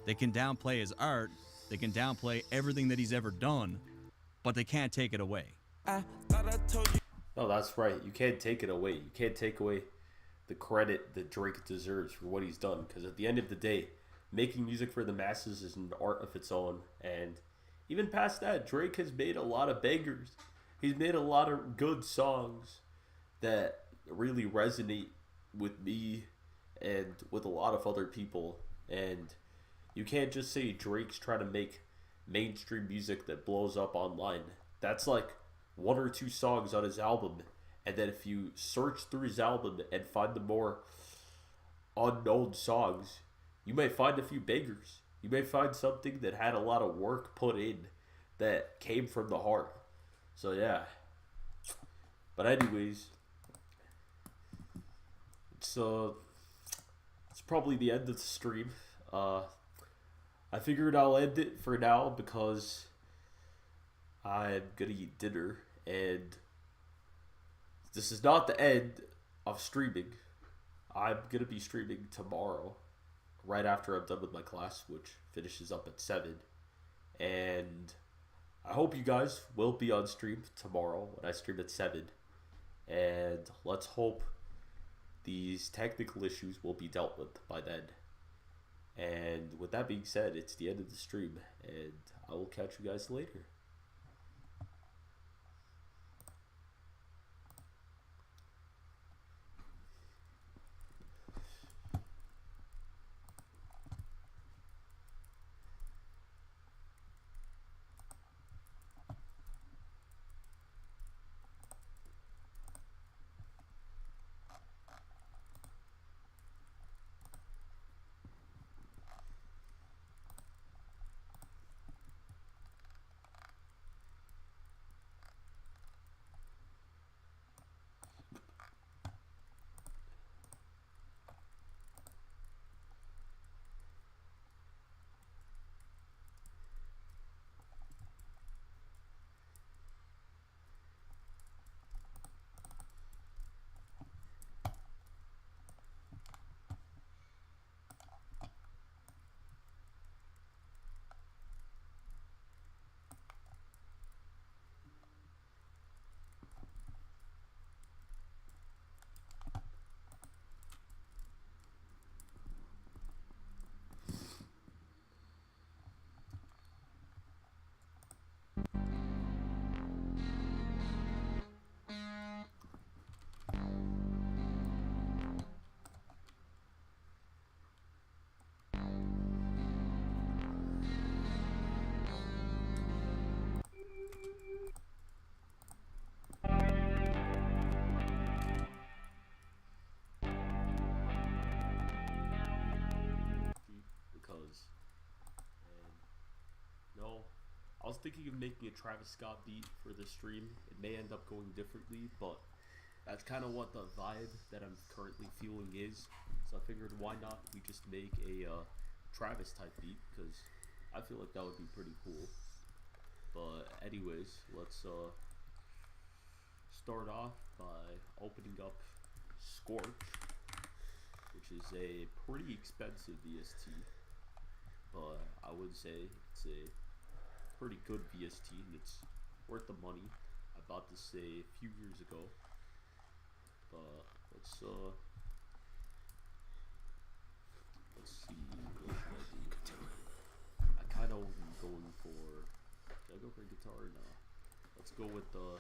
Speaker 8: They can downplay his art, they can downplay everything that he's ever done, but they can't take it away.
Speaker 5: No, that's right. You can't take it away. You can't take away the credit that Drake deserves for what he's done, because at the end of the day, making music for the masses is an art of its own, and even past that, Drake has made a lot of bangers. He's made a lot of good songs that really resonate with me and with a lot of other people, and you can't just say Drake's trying to make mainstream music that blows up online. That's like one or two songs on his album, and then if you search through his album and find the more unknown songs, you may find a few bangers. You may find something that had a lot of work put in that came from the heart. So yeah. But anyways, it's probably the end of the stream. I figured I'll end it for now because I'm gonna eat dinner, and this is not the end of streaming. I'm gonna be streaming tomorrow, right after I'm done with my class, which finishes up at 7. And I hope you guys will be on stream tomorrow when I stream at 7. And let's hope these technical issues will be dealt with by then. And with that being said, it's the end of the stream, and I will catch you guys later. was thinking of making a Travis Scott beat for this stream. It may end up going differently, but that's kind of what the vibe that I'm currently feeling is. So I figured, why not we just make a Travis type beat, because I feel like that would be pretty cool. But anyways, let's start off by opening up Scorch, which is a pretty expensive VST, but I would say it's a pretty good VST and it's worth the money. I bought this a few years ago, but let's see, what should I do? I kind of am going for, should I go for guitar? No, let's go with the